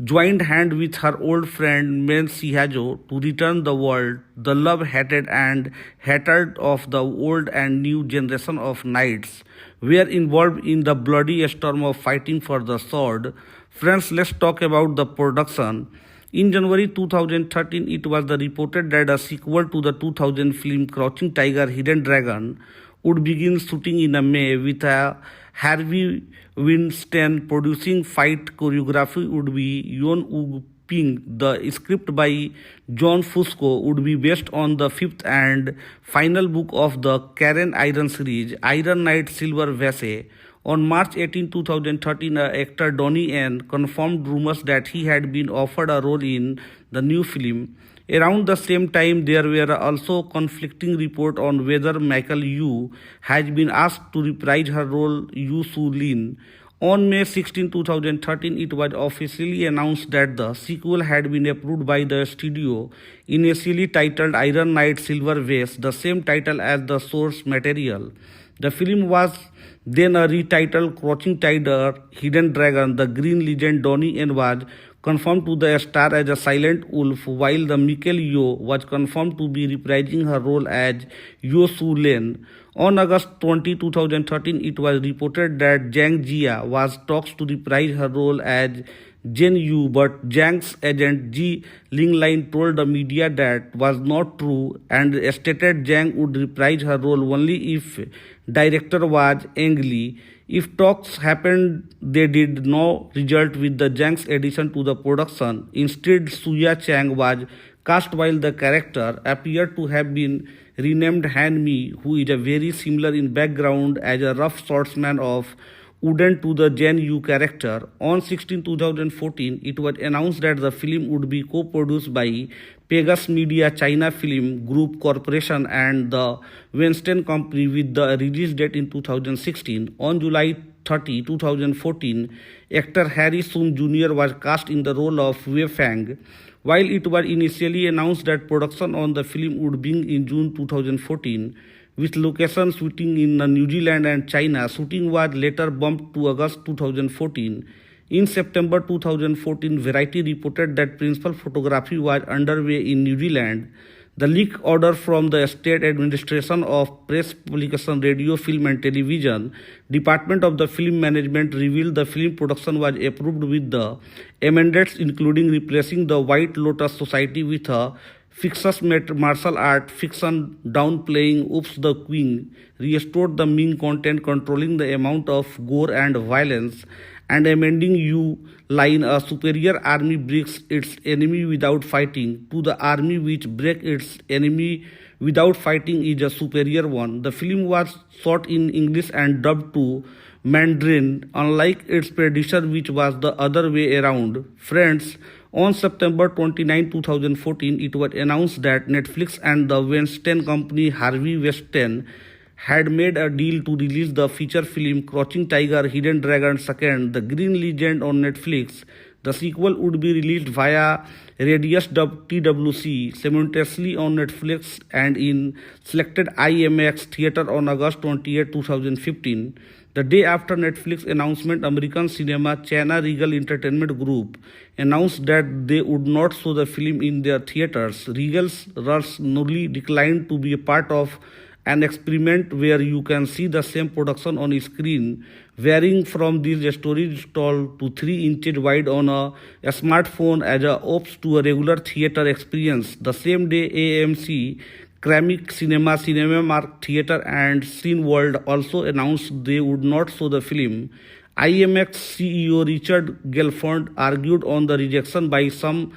joined hand with her old friend Men Sihajo to return the world. The love, hated and hatred of the old and new generation of knights were involved in the bloody storm of fighting for the sword. Friends, let's talk about the production. In January 2013, it was reported that a sequel to the 2000 film Crouching Tiger, Hidden Dragon would begin shooting in May, with a Harvey Weinstein producing. Fight choreography would be Yuen Woo-ping. The script by John Fusco would be based on the fifth and final book of the Karen Iron series, Iron Knight Silver Vase. On March 18, 2013, actor Donnie Yen confirmed rumors that he had been offered a role in the new film. Around the same time, there were also conflicting reports on whether Michael Yeoh has been asked to reprise her role Yu Su Lin. On May 16, 2013, it was officially announced that the sequel had been approved by the studio, initially titled Iron Knight Silver Vase, the same title as the source material. The film was then a retitled Crouching Tiger, Hidden Dragon. The Green Legend Donnie Yen was confirmed to the star as a silent wolf, while the Michelle Yeoh was confirmed to be reprising her role as Yo Su Len. On August 20, 2013, it was reported that Zhang Jia was talks to reprise her role as Jen Yu, but Zhang's agent Ji Linglin told the media that was not true and stated Zhang would reprise her role only if director was Ang Lee. If talks happened, they did not result with the Zhang's addition to the production. Instead, Suya Chang was cast while the character appeared to have been renamed Han Mi, who is a very similar in background as a rough swordsman of Wooden to the Jen Yu character. On 16, 2014, it was announced that the film would be co-produced by Pegasus Media China Film Group Corporation and the Weinstein Company with the release date in 2016. On July 30, 2014, actor Harry Sung Jr. was cast in the role of Wei Fang. While it was initially announced that production on the film would begin in June 2014, with location shooting in New Zealand and China, shooting was later bumped to August 2014. In September 2014, Variety reported that principal photography was underway in New Zealand. The leak order from the State Administration of Press Publication, Radio, Film and Television Department of the Film Management revealed the film production was approved with the amendments including replacing the White Lotus Society with a fictitious martial art fiction downplaying Oops the Queen, restored the Ming content controlling the amount of gore and violence, and amending U line a superior army breaks its enemy without fighting to the army which break its enemy without fighting is a superior one. The film was shot in English and dubbed to Mandarin, unlike its predecessor which was the other way around. Friends, on September 29, 2014, it was announced that Netflix and the Weinstein Company Harvey Weinstein had made a deal to release the feature film Crouching Tiger, Hidden Dragon 2, The Green Legend on Netflix. The sequel would be released via Radius TWC simultaneously on Netflix and in selected IMAX theater on August 28, 2015. The day after Netflix announcement, American Cinema China Regal Entertainment Group announced that they would not show the film in their theaters. Regal's Russ Nully declined to be a part of an experiment where you can see the same production on screen, varying from these stories told to 3 inches wide on a smartphone as a ops to a regular theater experience. The same day, AMC, Kramik Cinema, Cinemark Theatre and Cineworld also announced they would not show the film. IMAX CEO Richard Gelfond argued on the rejection by some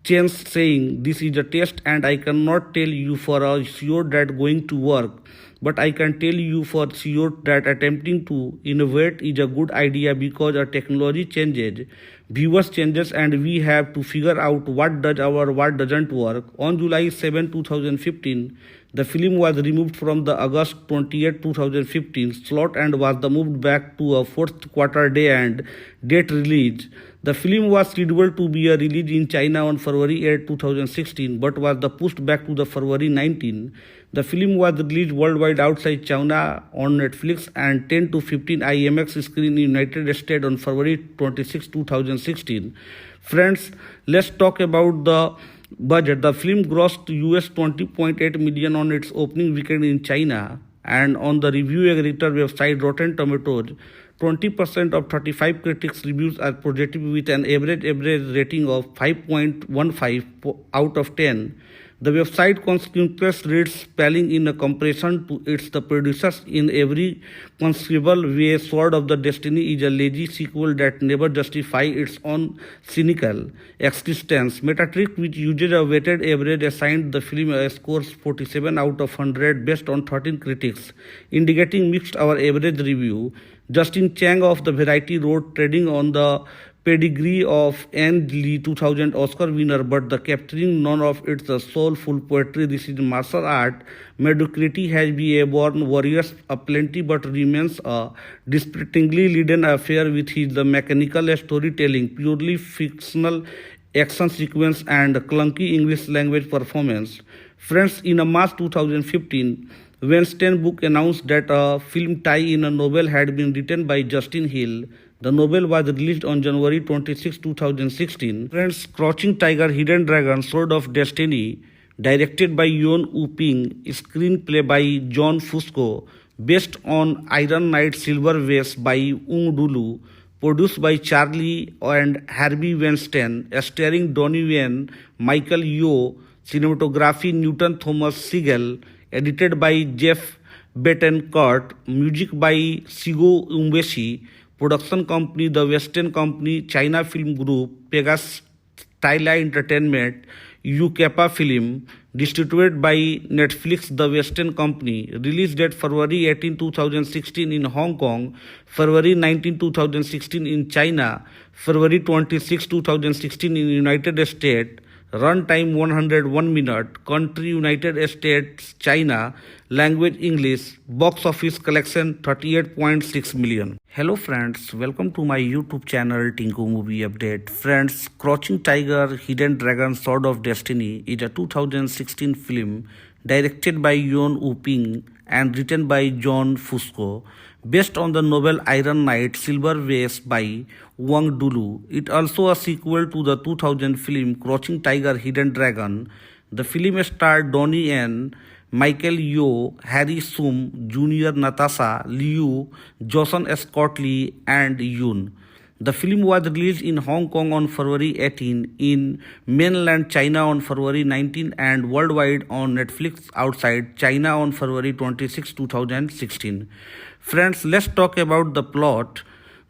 chains, saying, "This is a test and I cannot tell you for a sure that going to work. But I can tell you for sure that attempting to innovate is a good idea because our technology changes, viewers changes, and we have to figure out what does or what doesn't work." On July 7, 2015, the film was removed from the August 28, 2015 slot and was moved back to a fourth quarter day and date release. The film was scheduled to be released in China on February 8, 2016 but was pushed back to the February 19. The film was released worldwide outside China on Netflix and 10 to 15 IMAX screen in United States on February 26, 2016. Friends, let's talk about the budget. The film grossed US $20.8 million on its opening weekend in China, and on the review aggregator website Rotten Tomatoes, 20% of 35 critics reviews are positive with an average rating of 5.15 out of 10. The website consequently reads spelling in a comparison to its the producers in every conceivable way. Sword of the Destiny is a lazy sequel that never justifies its own cynical existence. Metacritic, which uses a weighted average, assigned the film a score 47 out of 100 based on 13 critics, indicating mixed or average review. Justin Chang of the Variety wrote, "Trading on the pedigree of Anne Lee 2000 Oscar winner, but the capturing none of its soulful poetry. This is martial art. Mediocrity has been a born warriors aplenty, but remains a dispiritingly leaden affair with his the mechanical storytelling, purely fictional action sequence, and clunky English language performance. Friends, in a March 2015, Weinstein book announced that a film tie-in a novel had been written by Justin Hill. The novel was released on January 26, 2016. Friends, Crouching Tiger, Hidden Dragon, Sword of Destiny, directed by Yoon Woo Ping, screenplay by John Fusco, based on Iron Knight Silver Vase by Ung Dulu, produced by Charlie and Harvey Weinstein, starring Donnie Yen, Michael Yeoh, cinematography Newton Thomas Sigel, edited by Jeff Betancourt, music by Shigo Umbeshi, production company The Western Company, China Film Group, Pegasus Tyla Entertainment, UCAPA Film, distributed by Netflix The Western Company, release date February 18, 2016 in Hong Kong, February 19, 2016 in China, February 26, 2016 in United States, run time 101 minute, country United States, China, language English, box office collection 38.6 million. Hello friends, welcome to my YouTube channel Tinku Movie Update. Friends, Crouching Tiger, Hidden Dragon, Sword of Destiny is a 2016 film directed by Yoon Woo Ping and written by John Fusco, based on the novel Iron Knight Silver Vase by Wang Dulu. It also a sequel to the 2000 film Crouching Tiger, Hidden Dragon. The film starred Donnie Yen, Michael Yeoh, Harry Shum Jr., Natasha Liu, Joseon Scott Lee, and Yoon. The film was released in Hong Kong on February 18, in mainland China on February 19, and worldwide on Netflix outside China on February 26, 2016. Friends, let's talk about the plot.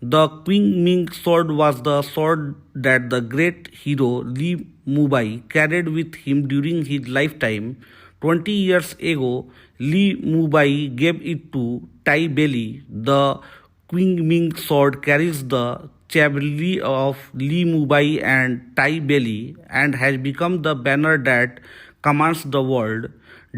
The Qing Ming sword was the sword that the great hero Li Mubai carried with him during his lifetime. 20 years ago, Li Mubai gave it to Tai Belly. The Qing Ming sword carries the chivalry of Li Mubai and Tai Belly and has become the banner that commands the world.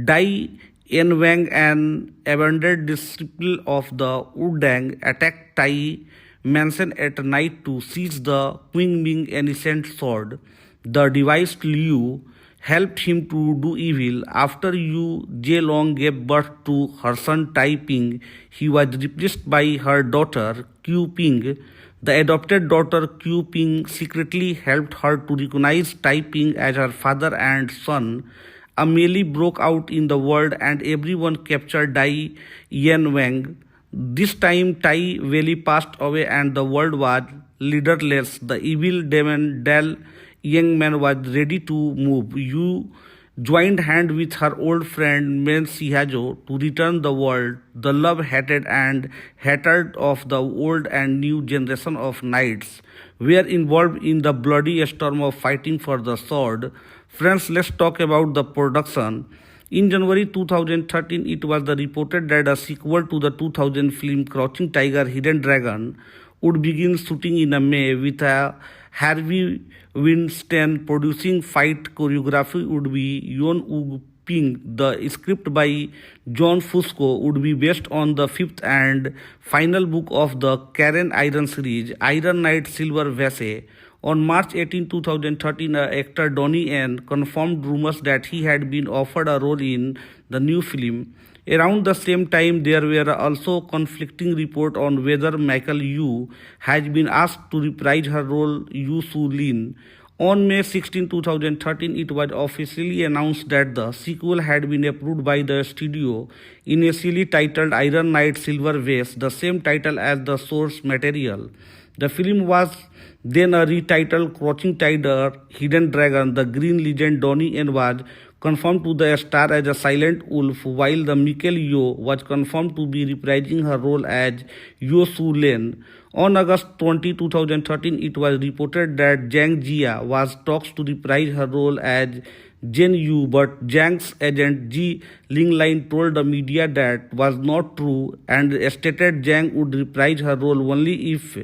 Dai Yanwang, an abandoned disciple of the Wudang, attacked Tai Mansion at night to seize the Qing Ming ancient sword. The devised Liu helped him to do evil. After Yu Zhelong gave birth to her son Tai Ping, he was replaced by her daughter Qiu Ping. The adopted daughter Qiu Ping secretly helped her to recognize Tai Ping as her father and son. A melee broke out in the world and everyone captured Dai Yanwang. This time Tai Wei passed away and the world was leaderless. The evil demon Dal young man was ready to move. Yu joined hand with her old friend Men Sihajo to return the world. The love-hated and hatred of the old and new generation of knights were involved in the bloody storm of fighting for the sword. Friends, let's talk about the production. In January 2013, it was reported that a sequel to the 2000 film Crouching Tiger, Hidden Dragon would begin shooting in May, with a Harvey Weinstein producing. Fight choreography would be Yoon Woo Ping. The script by John Fusco would be based on the fifth and final book of the Karen Iron series, Iron Knight Silver Vase. On March 18, 2013, actor Donnie Yen confirmed rumors that he had been offered a role in the new film. Around the same time, there were also conflicting reports on whether Michael Yeoh has been asked to reprise her role Yu Su Lin. On May 16, 2013, it was officially announced that the sequel had been approved by the studio, initially titled Iron Knight Silver Vase, the same title as the source material. The film was then retitled Crouching Tiger, Hidden Dragon. The Green Legend Donnie Yen was confirmed to the star as a silent wolf, while the Michelle Yeoh was confirmed to be reprising her role as Yo Soo Len. On August 20, 2013, it was reported that Zhang Jia was talks to reprise her role as Jen Yu, but Zhang's agent Ji Linglin told the media that was not true and stated Zhang would reprise her role only if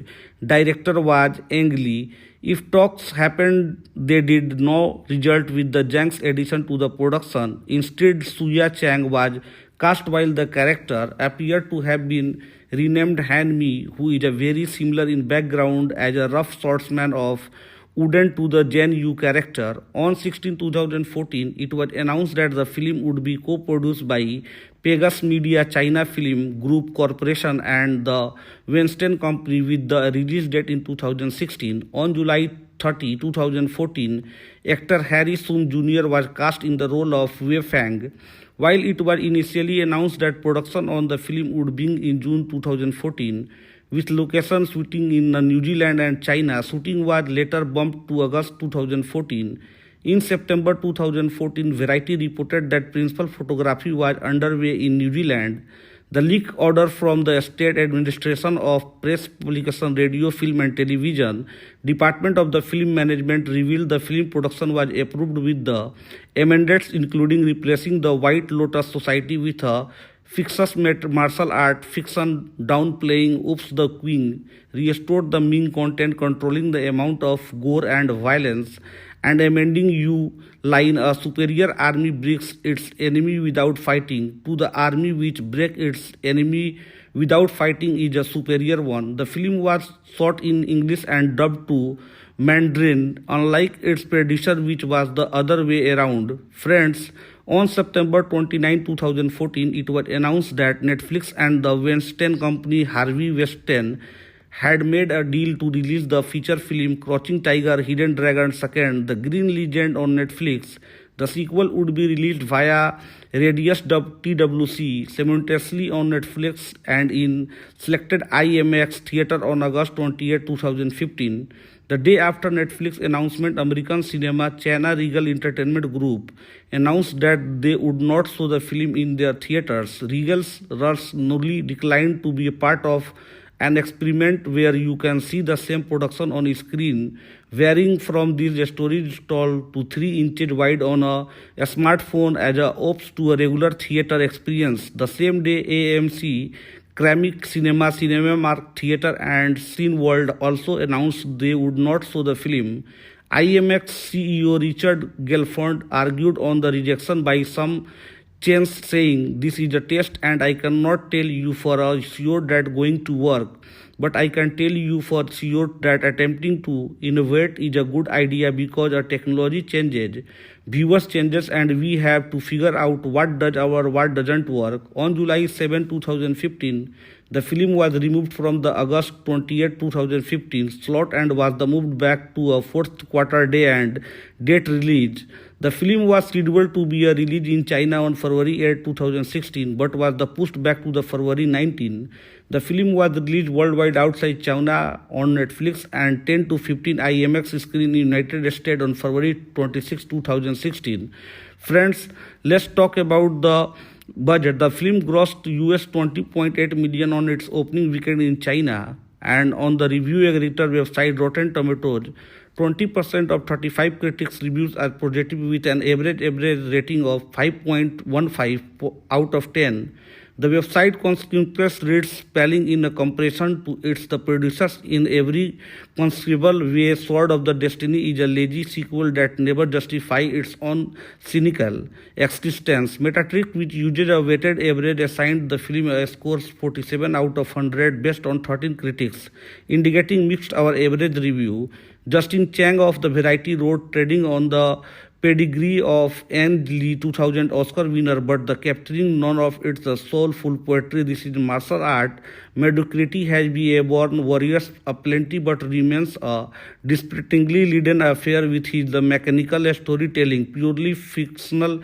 director was Ang Lee. If talks happened, they did not result with the Zhang's addition to the production. Instead, Suya Chang was cast while the character appeared to have been renamed Han Mi, who is a very similar in background as a rough swordsman of Wooden to the Jen Yu character. On 16 2014, it was announced that the film would be co-produced by Pegasus Media China Film Group Corporation and the Weinstein Company with the release date in 2016. On July 30, 2014, actor Harry Shum Jr. was cast in the role of Wei Fang. While it was initially announced that production on the film would begin in June 2014, with location shooting in New Zealand and China, shooting was later bumped to August 2014. In September 2014, Variety reported that principal photography was underway in New Zealand. The leak order from the State Administration of Press Publication, Radio, Film and Television Department of the Film Management revealed the film production was approved with the amendments including replacing the White Lotus Society with a fictitious martial art fiction downplaying Oops the Queen, restored the Ming content controlling the amount of gore and violence, and amending U line a superior army breaks its enemy without fighting to the army which break its enemy without fighting is a superior one. The film was shot in English and dubbed to Mandarin, unlike its predecessor which was the other way around. Friends, on September 29, 2014, it was announced that Netflix and the Weinstein Company Harvey Weinstein had made a deal to release the feature film Crouching Tiger, Hidden Dragon 2, The Green Legend on Netflix. The sequel would be released via Radius TWC simultaneously on Netflix and in selected IMAX theater on August 28, 2015. The day after Netflix announcement, American Cinema China Regal Entertainment Group announced that they would not show the film in their theaters. Regal's Russ Nully declined to be a part of an experiment where you can see the same production on screen, varying from these stories told to 3 inches wide on a smartphone as a ops to a regular theater experience. The same day, AMC, Kramik Cinema, Cinemark Theatre and Cineworld also announced they would not show the film. IMAX CEO Richard Gelfond argued on the rejection by some chains, saying, "This is a test and I cannot tell you for a sure that going to work. But I can tell you for sure that attempting to innovate is a good idea because our technology changes, viewers changes, and we have to figure out what does or what doesn't work." On July 7, 2015, the film was removed from the August 28, 2015 slot and was moved back to a fourth quarter day and date release. The film was scheduled to be released in China on February 8, 2016, but was pushed back to the February 19. The film was released worldwide outside China on Netflix and 10 to 15 IMAX screen in United States on February 26, 2016. Friends, let's talk about the budget. The film grossed US $20.8 million on its opening weekend in China, and on the review aggregator website Rotten Tomatoes, 20% of 35 critics reviews are positive with an average rating of 5.15 out of 10. The website consequently reads spelling in a comparison to its the producers in every conceivable way. Sword of the Destiny is a lazy sequel that never justifies its own cynical existence. Metacritic, which uses a weighted average, assigned the film a score 47 out of 100 based on 13 critics, indicating mixed or average review. Justin Chang of the Variety wrote, "Trading on the pedigree of Ang Lee, 2000 Oscar winner, but the capturing none of its soulful poetry. This is martial art. Mediocrity has been a born warriors aplenty, but remains a dispiritingly leaden affair with his the mechanical storytelling, purely fictional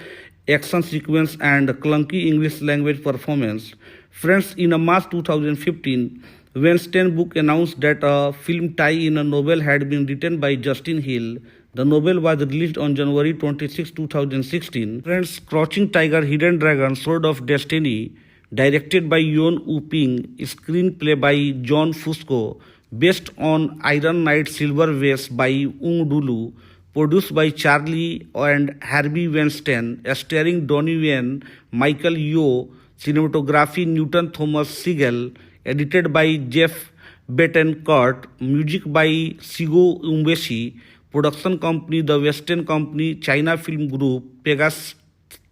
action sequence, and clunky English language performance." Friends, in a March 2015, Weinstein Book announced that a film tie-in a novel had been written by Justin Hill. The novel was released on January 26, 2016. Friends, Crouching Tiger, Hidden Dragon, Sword of Destiny, directed by Yuen Woo-ping, screenplay by John Fusco, based on Iron Knight Silver Vase by Ung Dulu, produced by Charlie and Harvey Weinstein, starring Donnie Yen, Michael Yeoh, cinematography Newton Thomas Sigel, edited by Jeff Betancourt, music by Shigo Umbeshi, production company The Western Company, China Film Group, Pegasus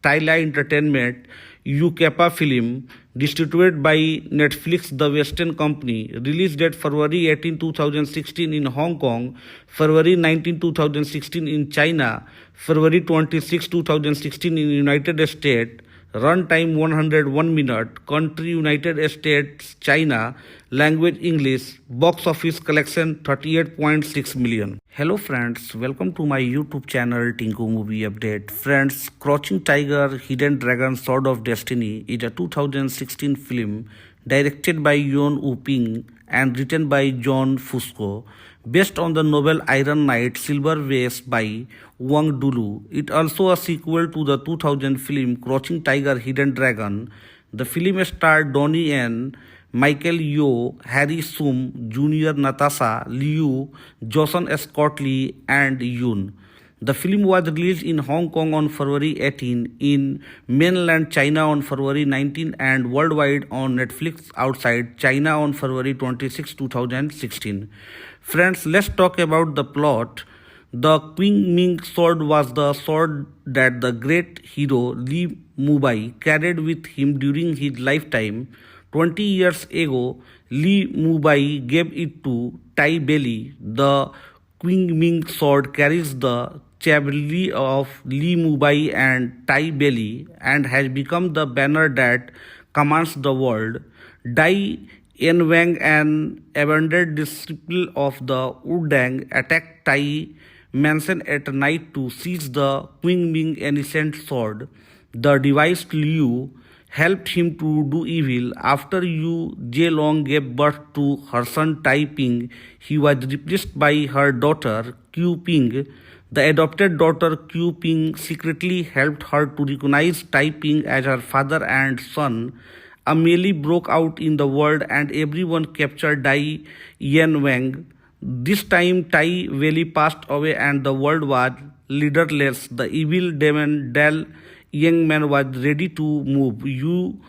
Tyla Entertainment, UCAPA Film, distributed by Netflix The Western Company, release date February 18, 2016 in Hong Kong, February 19, 2016 in China, February 26, 2016 in United States, runtime 101 minute, country United States, China, language English, box office collection 38.6 million. Hello friends, welcome to my YouTube channel Tinku Movie Update. Friends, Crouching Tiger, Hidden Dragon, Sword of Destiny is a 2016 film directed by Yuen Woo-ping and written by John Fusco, based on the novel Iron Knight Silver Vase by Wang Dulu. It also a sequel to the 2000 film Crouching Tiger, Hidden Dragon. The film starred Donnie Yen, Michael Yeoh, Harry Shum Jr., Natasha Liu, Joseon Scott Lee, and Yoon. The film was released in Hong Kong on February 18, in mainland China on February 19, and worldwide on Netflix outside China on February 26, 2016. Friends, let's talk about the plot. The Qingming sword was the sword that the great hero Li Mubai carried with him during his lifetime. 20 years ago, Li Mubai gave it to Tai Belly. The Qingming sword carries the chevalier of Li Mubai and Tai Belly and has become the banner that commands the world. Dai Yanwang, an abandoned disciple of the Wudang, attacked Tai Mansion at night to seize the Qingming ancient sword. The devised Liu helped him to do evil. After Yu Zhelong gave birth to her son Tai Ping, he was replaced by her daughter Qiu Ping. The adopted daughter Qiu Ping secretly helped her to recognize Tai Ping as her father and son. A melee broke out in the world and everyone captured Dai Yanwang. This time Tai Wei passed away and the world was leaderless. The evil demon Dal young man was ready to move. Yu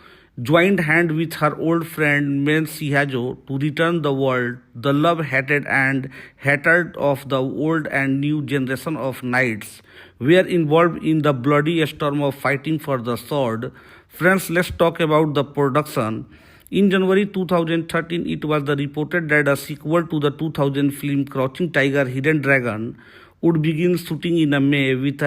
joined hand with her old friend Men Sihajo to return the world. The love, hated and hatred of the old and new generation of knights were involved in the bloody storm of fighting for the sword. Friends, let's talk about the production. In January 2013, it was reported that a sequel to the 2000 film Crouching Tiger, Hidden Dragon would begin shooting in May, with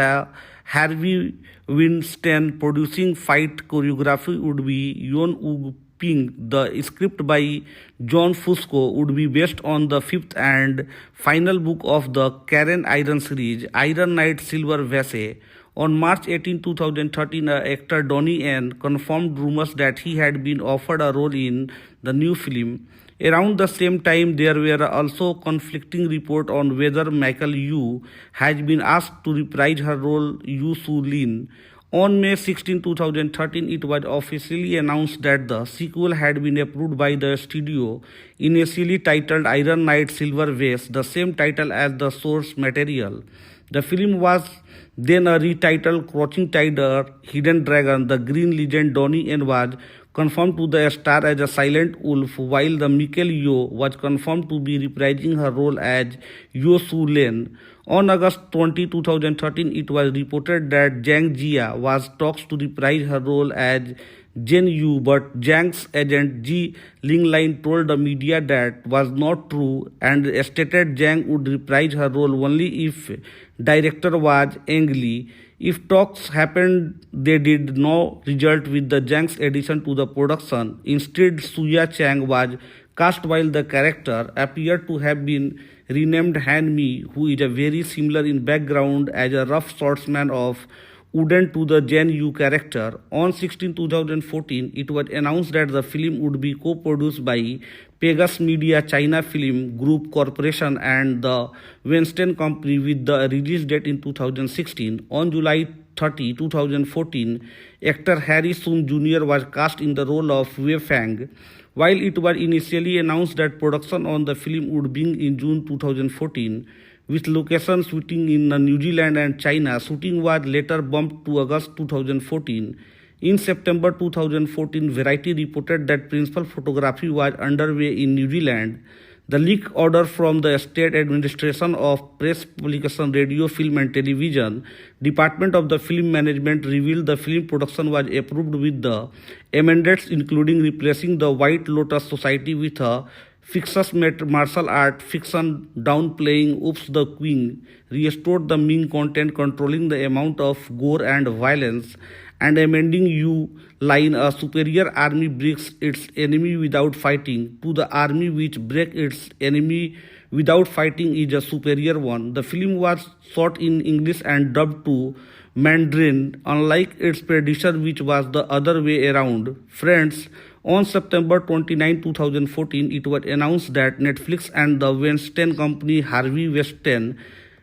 Harvey Weinstein producing. Fight choreography would be Yuen Woo-ping. The script by John Fusco would be based on the fifth and final book of the Karen Iron series, Iron Knight Silver Vase. On March 18, 2013, actor Donnie Yen confirmed rumors that he had been offered a role in the new film. Around the same time, there were also conflicting reports on whether Michael Yeoh has been asked to reprise her role Yu Su Lin. On May 16, 2013, it was officially announced that the sequel had been approved by the studio, initially titled Iron Knight Silver Vase, the same title as the source material. The film was then retitled Crouching Tiger, Hidden Dragon. The Green Legend Donnie Yen was confirmed to the star as a silent wolf, while the Michael Yeoh was confirmed to be reprising her role as Yu Su Lin. On August 20, 2013, it was reported that Zhang Jia was talks to reprise her role as Jen Yu, but Zhang's agent Ji Linglin told the media that was not true and stated Zhang would reprise her role only if director was Ang Lee. If talks happened, they did not result with the Zhang's addition to the production. Instead, Suya Chang was cast, while the character appeared to have been renamed Han Mi, who is a very similar in background as a rough swordsman of Wooden to the Gen Yu character. On 16 2014, it was announced that the film would be co-produced by Pegasus Media China Film Group Corporation and the Weinstein Company with the release date in 2016. On July 30, 2014, actor Harry Sung Jr. was cast in the role of Wei Fang. While it was initially announced that production on the film would begin in June 2014, with location shooting in New Zealand and China, shooting was later bumped to August 2014. In September 2014, Variety reported that principal photography was underway in New Zealand. The leak order from the State Administration of Press Publication, Radio, Film and Television Department of the Film Management revealed the film production was approved with the amendments including replacing the White Lotus Society with a fictitious martial art fiction downplaying Oops the Queen, restored the Ming content controlling the amount of gore and violence, and amending U line a superior army breaks its enemy without fighting to the army which break its enemy without fighting is a superior one. The film was shot in English and dubbed to Mandarin, unlike its predecessor which was the other way around. Friends, on September 29, 2014, it was announced that Netflix and the Weinstein Company Harvey Weinstein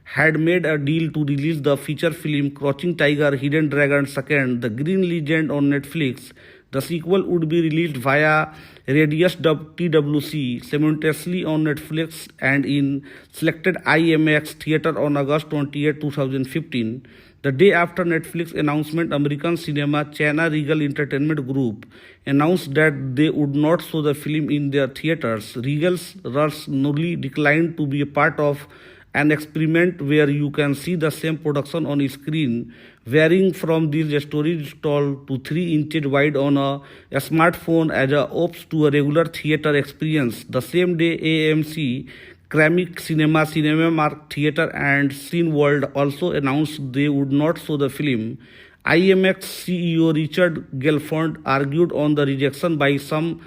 had made a deal to release the feature film Crouching Tiger, Hidden Dragon 2, The Green Legend on Netflix. The sequel would be released via Radius TWC simultaneously on Netflix and in selected IMAX theater on August 28, 2015. The day after Netflix announcement, American Cinema China Regal Entertainment Group announced that they would not show the film in their theaters. Regal's Russ Nully declined to be a part of an experiment where you can see the same production on screen, varying from these stories told to 3 inches wide on a smartphone as a ops to a regular theater experience. The same day, AMC, Ceramic Cinema, Cinemark Theatre and Cineworld also announced they would not show the film. IMAX CEO Richard Gelfond argued on the rejection by some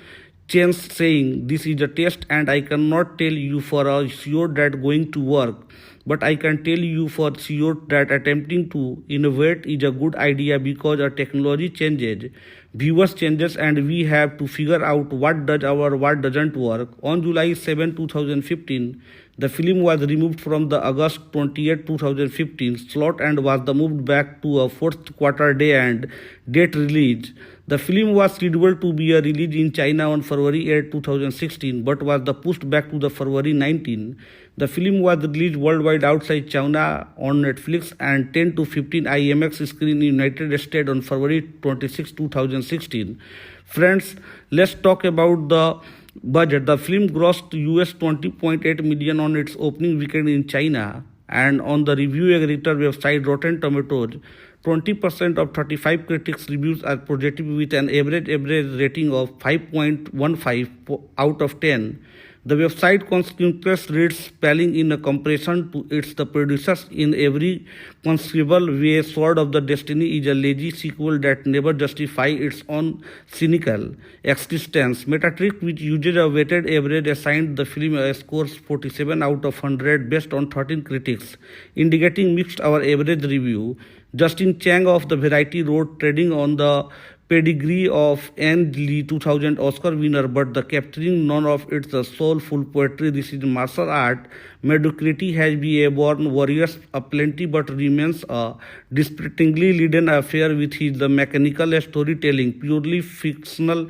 chains, saying, "This is a test and I cannot tell you for a sure that going to work. But I can tell you for sure that attempting to innovate is a good idea because our technology changes, viewers changes, and we have to figure out what does or what doesn't work." On July 7, 2015, the film was removed from the August 28, 2015 slot and was moved back to a fourth quarter day and date release. The film was scheduled to be released in China on February 8, 2016, but was pushed back to the February 19. The film was released worldwide outside China on Netflix and 10 to 15 IMAX screen in the United States on February 26, 2016. Friends, let's talk about the budget. The film grossed US $20.8 million on its opening weekend in China, and on the review aggregator website Rotten Tomatoes, 20% of 35 critics reviews are projected with an average rating of 5.15 out of 10. The website consequently reads spelling in a comparison to its the producers in every conceivable way. Sword of the Destiny is a lazy sequel that never justifies its own cynical existence. Metacritic, which uses a weighted average, assigned the film a score 47 out of 100 based on 13 critics, indicating mixed or average review. Justin Chang of the Variety wrote, "Trading on the pedigree of Anne Lee, 2000 Oscar winner, but the capturing none of its soulful poetry. This is martial art. Mediocrity has been a born warriors aplenty, but remains a dispiritingly leaden affair with his the mechanical storytelling, purely fictional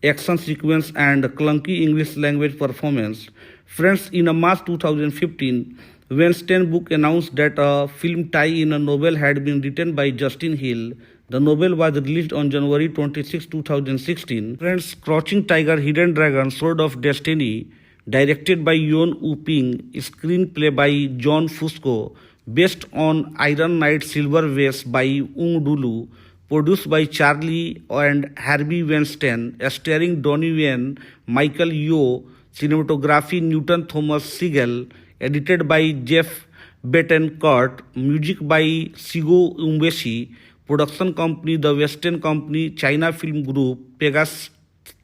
action sequence, and clunky English language performance." Friends, in a March 2015, Weinstein book announced that a film tie-in a novel had been written by Justin Hill. The novel was released on January 26, 2016. Friends, Crouching Tiger, Hidden Dragon, Sword of Destiny, directed by Yuen Woo-ping, screenplay by John Fusco, based on Iron Knight Silver Vase by Ung Dulu, produced by Charlie and Harvey Weinstein, starring Donnie Yen, Michael Yeoh, cinematography Newton Thomas Sigel, edited by Jeff Betancourt, music by Shigo Umbeshi, production company The Western Company, China Film Group, Pegasus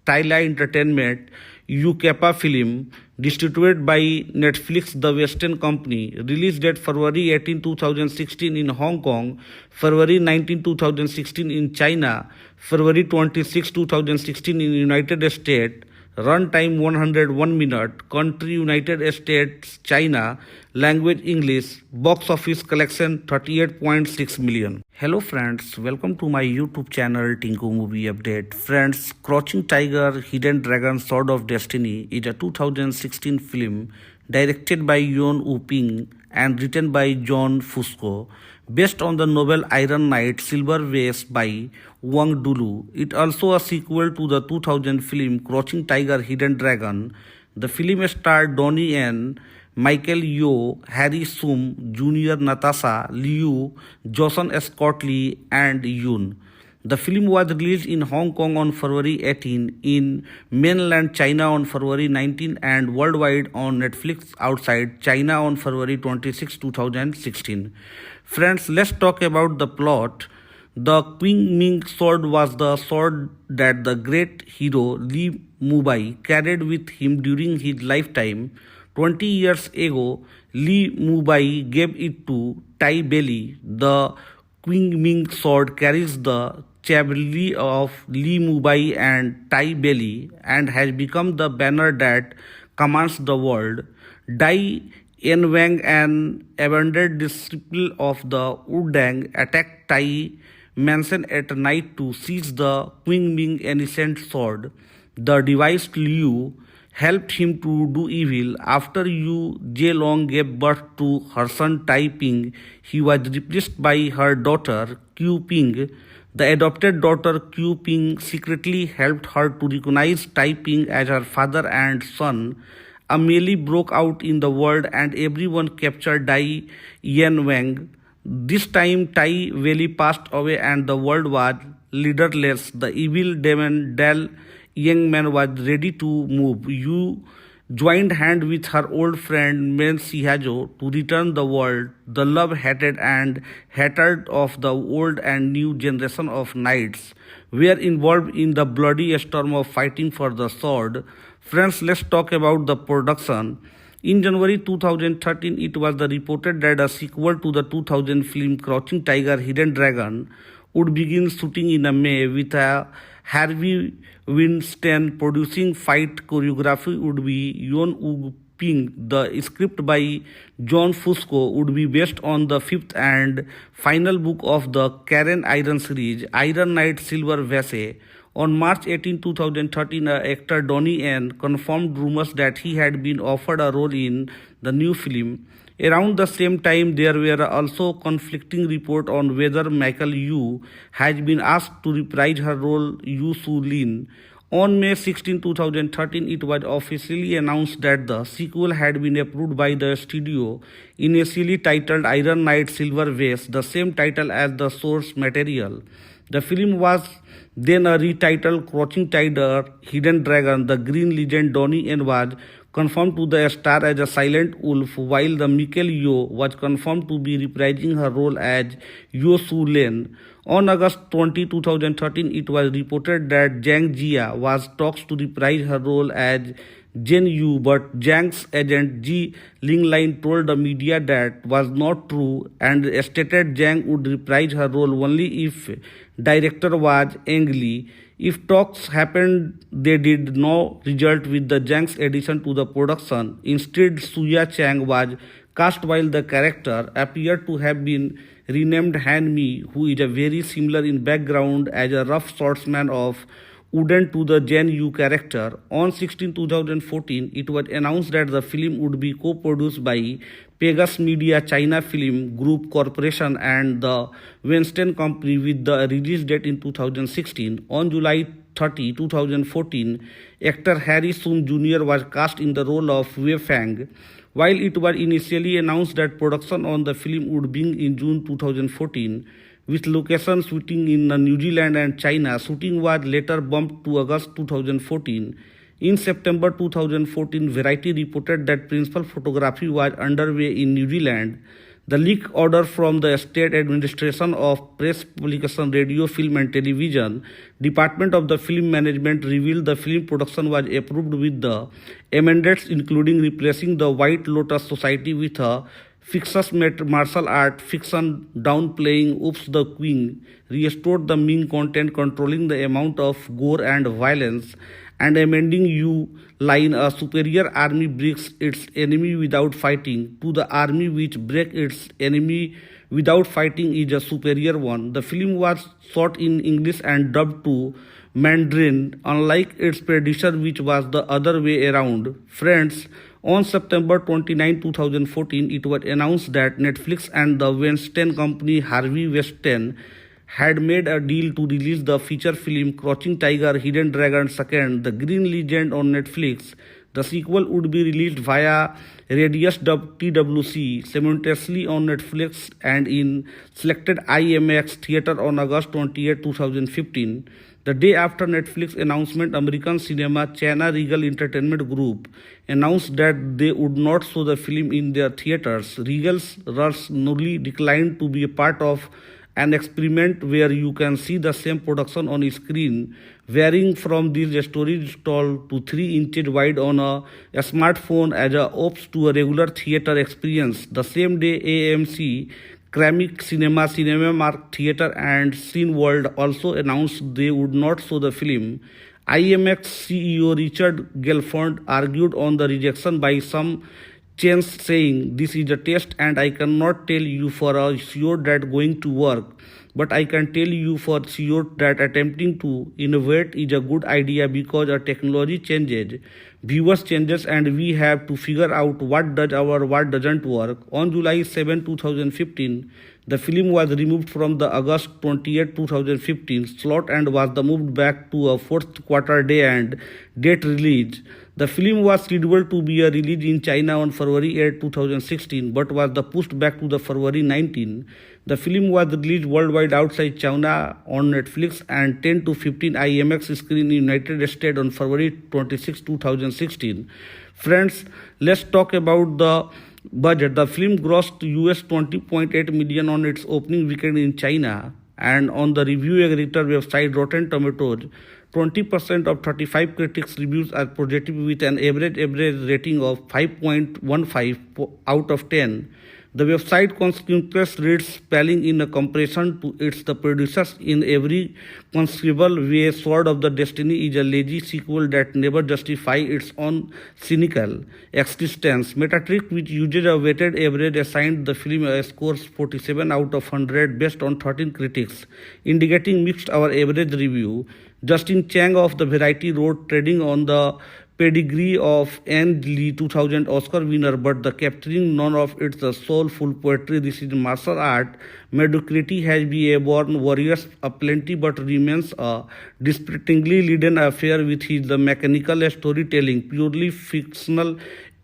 Tyla Entertainment, UCAPA Film, distributed by Netflix The Western Company. Release date February 18, 2016 in Hong Kong, February 19, 2016 in China, February 26, 2016 in United States. Runtime 101 minute. Country United States, China. Language English. Box office collection 38.6 million. Hello friends, welcome to my YouTube channel Tinku Movie Update. Friends, Crouching Tiger, Hidden Dragon, Sword of Destiny is a 2016 film directed by Yuen Woo-ping and written by John Fusco, based on the novel Iron Knight Silver Vase by Wang Dulu. It also a sequel to the 2000 film Crouching Tiger, Hidden Dragon. The film starred Donnie Yen, Michael Yeoh, Harry Shum Jr., Natasha Liu, Joseon Scott Lee, and Yoon. The film was released in Hong Kong on February 18, in mainland China on February 19, and worldwide on Netflix outside China on February 26, 2016. Friends, let's talk about the plot. The Qing Ming sword was the sword that the great hero Li Mubai carried with him during his lifetime. 20 years ago, Li Mubai gave it to Tai Belly. The Qing Ming sword carries the chevalier of Li Mubai and Tai Belly and has become the banner that commands the world. Dai Yanwang, an abandoned disciple of the Wudang, attacked Tai Mansion at night to seize the Qing Ming ancient sword. The devised Liu helped him to do evil. After Yu Zhelong gave birth to her son Tai Ping, he was replaced by her daughter Qiu Ping. The adopted daughter Qiu Ping secretly helped her to recognize Tai Ping as her father and son. A melee broke out in the world and everyone captured Dai Yanwang. This time Tai Wei passed away and the world was leaderless. The evil demon Dal young man was ready to move. Yu joined hand with her old friend Men Sihajo to return the world. The love, hatred, and hatred of the old and new generation of knights were involved in the bloody storm of fighting for the sword. Friends, let's talk about the production. In January 2013, it was reported that a sequel to the 2000 film Crouching Tiger, Hidden Dragon would begin shooting in May, with a Harvey Weinstein producing. Fight choreography would be Yuen Woo-ping. The script by John Fusco would be based on the fifth and final book of the Karen Iron series, Iron Knight Silver Vase. On March 18, 2013, actor Donnie Yen confirmed rumors that he had been offered a role in the new film. Around the same time, there were also conflicting reports on whether Michael Yeoh has been asked to reprise her role Yu Su Lin. On May 16, 2013, it was officially announced that the sequel had been approved by the studio, initially titled Iron Knight Silver Vase, the same title as the source material. The film was then retitled Crouching Tiger, Hidden Dragon. The Green Legend Donnie Yen was confirmed to the star as a silent wolf, while the Michael Yeoh was confirmed to be reprising her role as Yu Su Lin. On August 20, 2013, it was reported that Zhang Jia was talks to reprise her role as Jen Yu, but Zhang's agent Ji Linglin told the media that was not true and stated Zhang would reprise her role only if director was Ang Lee. If talks happened, they did not result with the Zhang's addition to the production. Instead, Suya Chang was cast, while the character appeared to have been renamed Han Mi, who is a very similar in background as a rough swordsman of Wooden to the Jen Yu character. On 16, 2014, it was announced that the film would be co-produced by Pegasus Media China Film Group Corporation and the Weinstein Company, with the release date in 2016. On July 30, 2014, actor Harry Shum Jr. was cast in the role of Wei Fang. While it was initially announced that production on the film would begin in June 2014, with location shooting in New Zealand and China, shooting was later bumped to August 2014. In September 2014, Variety reported that principal photography was underway in New Zealand. The leak order from the State Administration of Press, Publication, Radio, Film and Television Department of the Film Management revealed the film production was approved with the amendments including replacing the White Lotus Society with a fictitious martial art fiction downplaying Oops the Queen, restored the Ming content controlling the amount of gore and violence, and amending U line a superior army breaks its enemy without fighting to the army which break its enemy without fighting is a superior one. The film was shot in English and dubbed to Mandarin, unlike its predecessor which was the other way around. Friends, on September 29, 2014, it was announced that Netflix and the Weinstein company Harvey Weinstein had made a deal to release the feature film Crouching Tiger, Hidden Dragon 2, The Green Legend on Netflix. The sequel would be released via Radius TWC simultaneously on Netflix and in selected IMAX theater on August 28, 2015. The day after Netflix announcement, American Cinema China Regal Entertainment Group announced that they would not show the film in their theaters. Regal's Russ Nully declined to be a part of an experiment where you can see the same production on screen, varying from these stories told to 3 inches wide on a smartphone as a opposed to a regular theater experience. The same day, AMC, Ceramic Cinema, Cinemark Theatre and Cineworld also announced they would not show the film. IMAX CEO Richard Gelfond argued on the rejection by some chains, saying, "This is a test and I cannot tell you for sure that going to work. But I can tell you for sure that attempting to innovate is a good idea because our technology changes, viewers changes, and we have to figure out what does or what doesn't work." On July 7, 2015, the film was removed from the August 28, 2015 slot and was moved back to a fourth quarter day and date release. The film was scheduled to be released in China on February 8, 2016, but was pushed back to the February 19. The film was released worldwide outside China on Netflix and 10 to 15 IMAX screen in the United States on February 26, 2016. Friends, let's talk about the budget. The film grossed US $20.8 million on its opening weekend in China, and on the review aggregator website Rotten Tomatoes, 20% of 35 critics reviews are positive with an average rating of 5.15 out of 10. The website consequently reads spelling in a comparison to its the producers in every conceivable way. Sword of the Destiny is a lazy sequel that never justifies its own cynical existence. Metacritic, which uses a weighted average, assigned the film a score 47 out of 100 based on 13 critics, indicating mixed or average review. Justin Chang of the Variety wrote, "Trading on the pedigree of Ang Lee, 2000 Oscar winner, but the capturing none of its soulful poetry. This is martial art. Mediocrity has been a born warriors aplenty, but remains a dispiritingly leaden affair with his the mechanical storytelling, purely fictional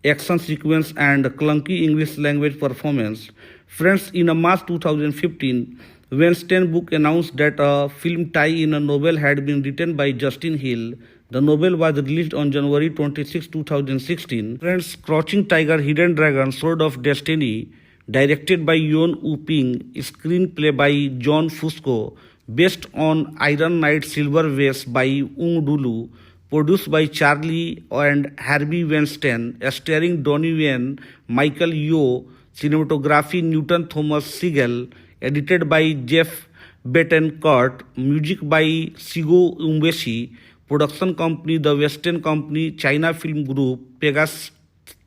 action sequence, and clunky English language performance." Friends, in a March 2015, Weinstein book announced that a film tie-in a novel had been written by Justin Hill. The novel was released on January 26, 2016. Friends, Crouching Tiger, Hidden Dragon, Sword of Destiny, directed by Yuen Woo-ping, screenplay by John Fusco, based on Iron Knight Silver Vase by Wong Dulu, produced by Charlie and Harvey Weinstein, starring Donnie Yen, Michael Yeoh, cinematography Newton Thomas Sigel, edited by Jeff Betancourt, music by Shigo Umbeshi, production company The Western Company, China Film Group, Pegasus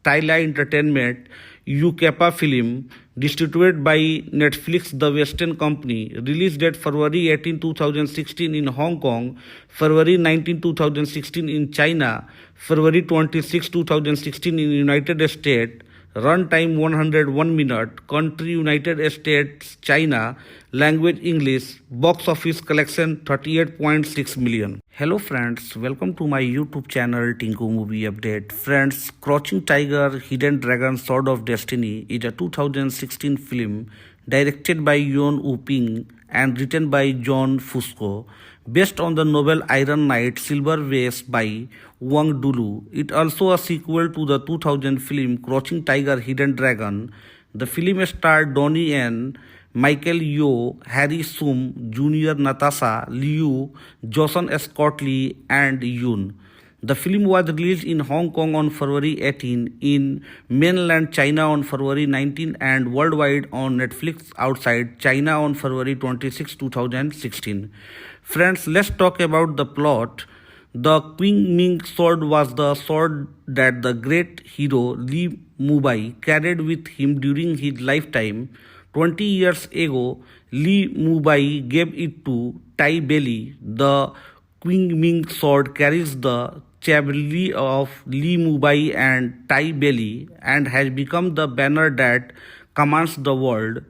Tyla Entertainment, UCAPA Film, distributed by Netflix The Western Company, release date February 18, 2016 in Hong Kong, February 19, 2016 in China, February 26, 2016 in United States, runtime 101 minute, country United States, China, language English, box office collection 38.6 million. Hello friends, welcome to my YouTube channel Tinku Movie Update. Friends, Crouching Tiger, Hidden Dragon, Sword of Destiny is a 2016 film directed by Yuen Woo-ping and written by John Fusco, based on the novel Iron Knight Silver Vase by Wong Dulu. It also a sequel to the 2000 film Crouching Tiger, Hidden Dragon. The film starred Donnie Yen, Michael Yeoh, Harry Sum Jr., Natasha Liu, Joseon Scott Lee, and Yoon. The film was released in Hong Kong on February 18, in mainland China on February 19, and worldwide on Netflix outside China on February 26, 2016. Friends, let's talk about the plot. The Qing Ming sword was the sword that the great hero Li Mubai carried with him during his lifetime. 20 years ago, Li Mubai gave it to Tai Belly. The Qing Ming sword carries the chevalier of Li Mubai and Tai Belly and has become the banner that commands the world.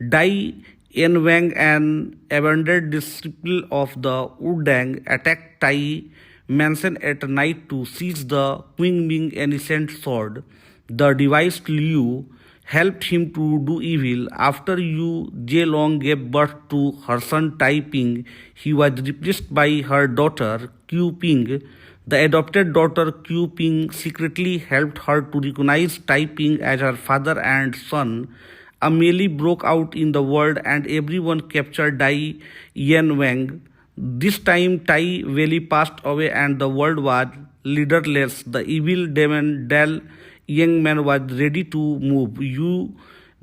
Dai Yanwang, an abandoned disciple of the Wudang, attacked Tai Mansion at night to seize the Qing Ming ancient sword. The devised Liu helped him to do evil. After Yu Zhelong gave birth to her son Tai Ping, he was replaced by her daughter Qiu Ping. The adopted daughter Qiu Ping secretly helped her to recognize Tai Ping as her father and son. A melee broke out in the world and everyone captured Dai Yanwang. This time Tai Wei passed away and the world was leaderless. The evil demon Dal Yangman was ready to move. Yu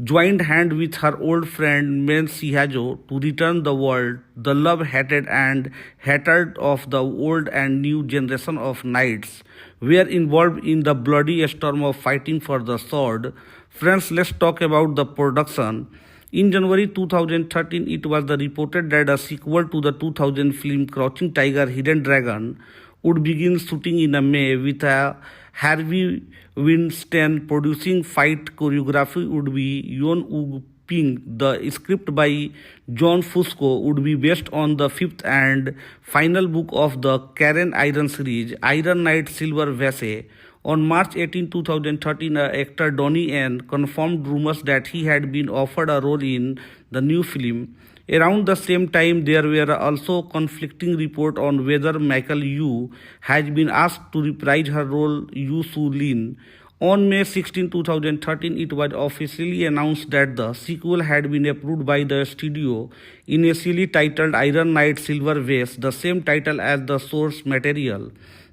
joined hand with her old friend Men Sihajo to return the world. The love, hatred, and hatred of the old and new generation of knights were involved in the bloody storm of fighting for the sword. Friends, let's talk about the production. In January 2013, it was reported that a sequel to the 2000 film Crouching Tiger, Hidden Dragon would begin shooting in May, with Harvey Weinstein producing. Fight choreography would be Yeon Woo Ping. The script by John Fusco would be based on the fifth and final book of the Karen Iron series, Iron Knight Silver Vase. On March 18, 2013, actor Donnie Yen confirmed rumors that he had been offered a role in the new film. Around the same time, there were also conflicting reports on whether Michael Yeoh has been asked to reprise her role Yu Su Lin. On May 16, 2013, it was officially announced that the sequel had been approved by the studio, initially titled Iron Knight Silver Vase, the same title as the source material.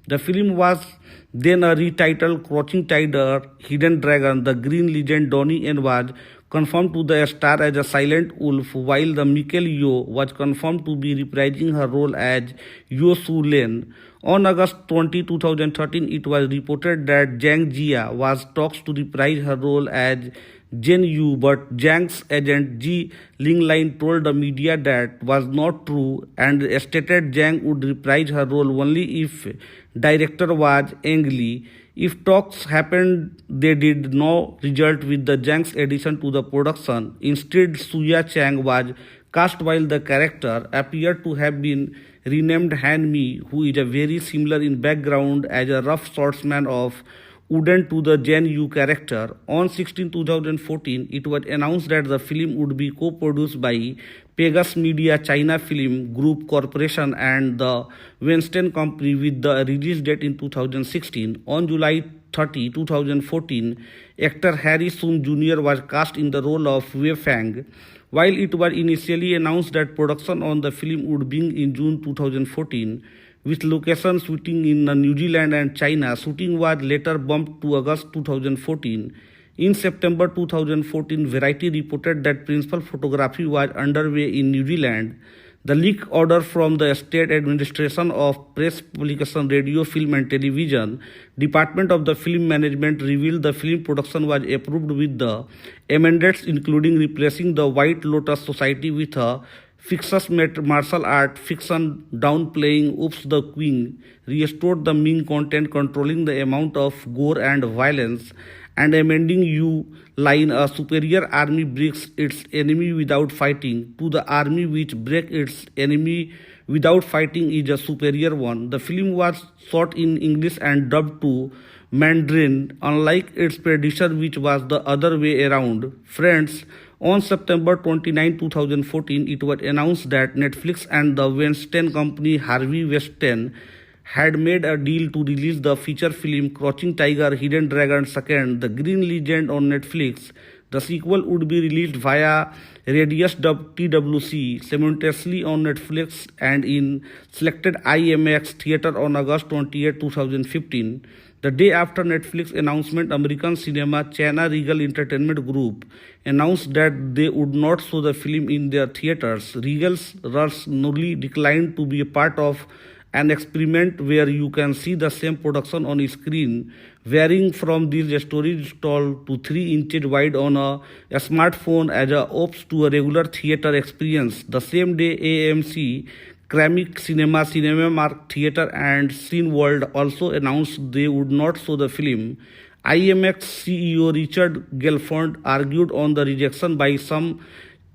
The film was then retitled Crouching Tiger, Hidden Dragon. The Green Legend Donnie Yen was confirmed to the star as a silent wolf, while the Michael Yeoh was confirmed to be reprising her role as Yo Su Len. On August 20, 2013, it was reported that Zhang Jia was talks to reprise her role as Jen Yu, but Zhang's agent Ji Linglin told the media that was not true and stated Zhang would reprise her role only if director was Ang Lee. If talks happened, they did not result with the Zhang's addition to the production. Instead, Suya Chang was cast, while the character appeared to have been renamed Han Mi, who is a very similar in background as a rough swordsman of Wooden to the Jen Yu character. On 16, 2014, it was announced that the film would be co-produced by Pegasus Media China Film Group Corporation and the Weinstein Company, with the release date in 2016. On July 30, 2014, actor Harry Sum Jr. was cast in the role of Wei Fang. While it was initially announced that production on the film would begin in June 2014, with locations shooting in New Zealand and China, shooting was later bumped to August 2014. In September 2014, Variety reported that principal photography was underway in New Zealand. The leak order from the State Administration of Press Publication, Radio, Film and Television Department of the Film Management revealed the film production was approved with the amendments including replacing the White Lotus Society with a fictitious martial art fiction downplaying Oops the Queen, restored the Ming content controlling the amount of gore and violence, and amending Yu line, a superior army breaks its enemy without fighting, to the army which breaks its enemy without fighting is a superior one. The film was shot in English and dubbed to Mandarin, unlike its predecessor which was the other way around. Friends, on September 29, 2014, it was announced that Netflix and the Weinstein Company Harvey Weinstein had made a deal to release the feature film Crouching Tiger, Hidden Dragon 2, The Green Legend on Netflix. The sequel would be released via Radius TWC simultaneously on Netflix and in selected IMAX theater on August 28, 2015. The day after Netflix announcement, American Cinema China Regal Entertainment Group announced that they would not show the film in their theaters. Regal's Russ Nully declined to be a part of an experiment where you can see the same production on screen, varying from these stories told to 3 inches wide on a smartphone as a ops to a regular theater experience. The same day, AMC Ceramic Cinema, Cinemark Theatre and Cineworld also announced they would not show the film. IMAX CEO Richard Gelfond argued on the rejection by some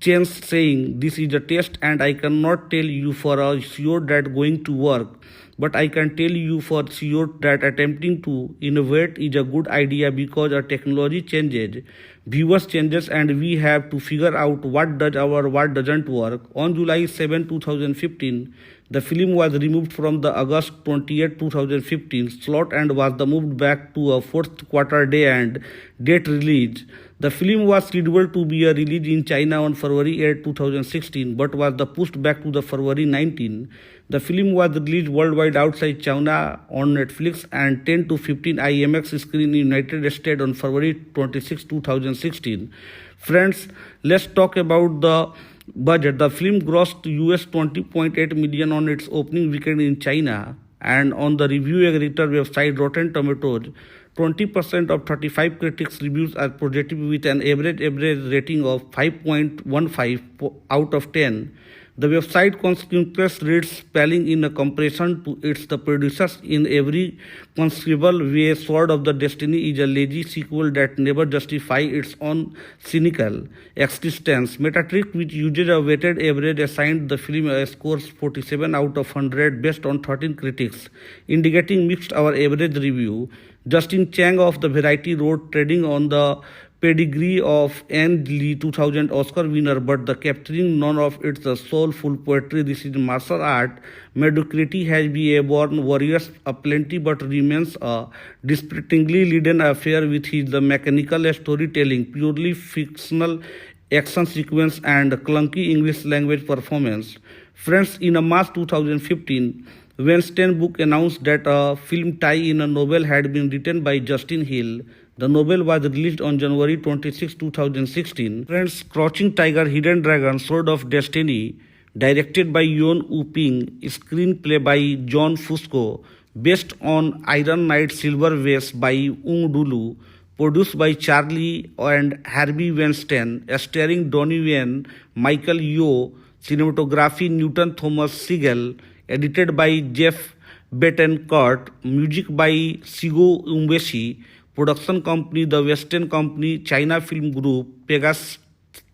chains, saying, "This is a test and I cannot tell you for sure that going to work. But I can tell you for sure that attempting to innovate is a good idea because our technology changes, viewers changes, and we have to figure out what does or what doesn't work." On July 7, 2015, the film was removed from the August 28, 2015 slot and was moved back to a fourth quarter day and date release. The film was scheduled to be released in China on February 8, 2016, but was pushed back to the February 19. The film was released worldwide outside China on Netflix and 10 to 15 IMAX screen in the United States on February 26, 2016. Friends, let's talk about the budget. The film grossed US $20.8 million on its opening weekend in China, and on the review aggregator website Rotten Tomatoes, 20% of 35 critics reviews are positive with an average rating of 5.15 out of 10. The website consequently reads spelling in a comparison to its the producers in every conceivable way. Sword of the Destiny is a lazy sequel that never justifies its own cynical existence. Metacritic, which uses a weighted average, assigned the film a score 47 out of 100 based on 13 critics, indicating mixed or average review. Justin Chang of the Variety wrote, "Trading on the pedigree of Anne Lee, 2000 Oscar winner, but the capturing none of its soulful poetry. This is martial art. Mediocrity has been a born warriors aplenty, but remains a dispiritingly laden affair with his the mechanical storytelling, purely fictional action sequence, and clunky English language performance." Friends, in March 2015, Weinstein Book announced that a film tie-in a novel had been written by Justin Hill. The novel was released on January 26, 2016. Friends, Crouching Tiger, Hidden Dragon, Sword of Destiny, directed by Yuen Woo-ping, screenplay by John Fusco, based on Iron Knight Silver Vase by Ung Dulu, produced by Charlie and Harvey Weinstein, starring Donnie Yen, Michael Yeoh, cinematography Newton Thomas Sigel, edited by Jeff Betancourt, music by Shigo Umbeshi, production company The Western Company, China Film Group, Pegasus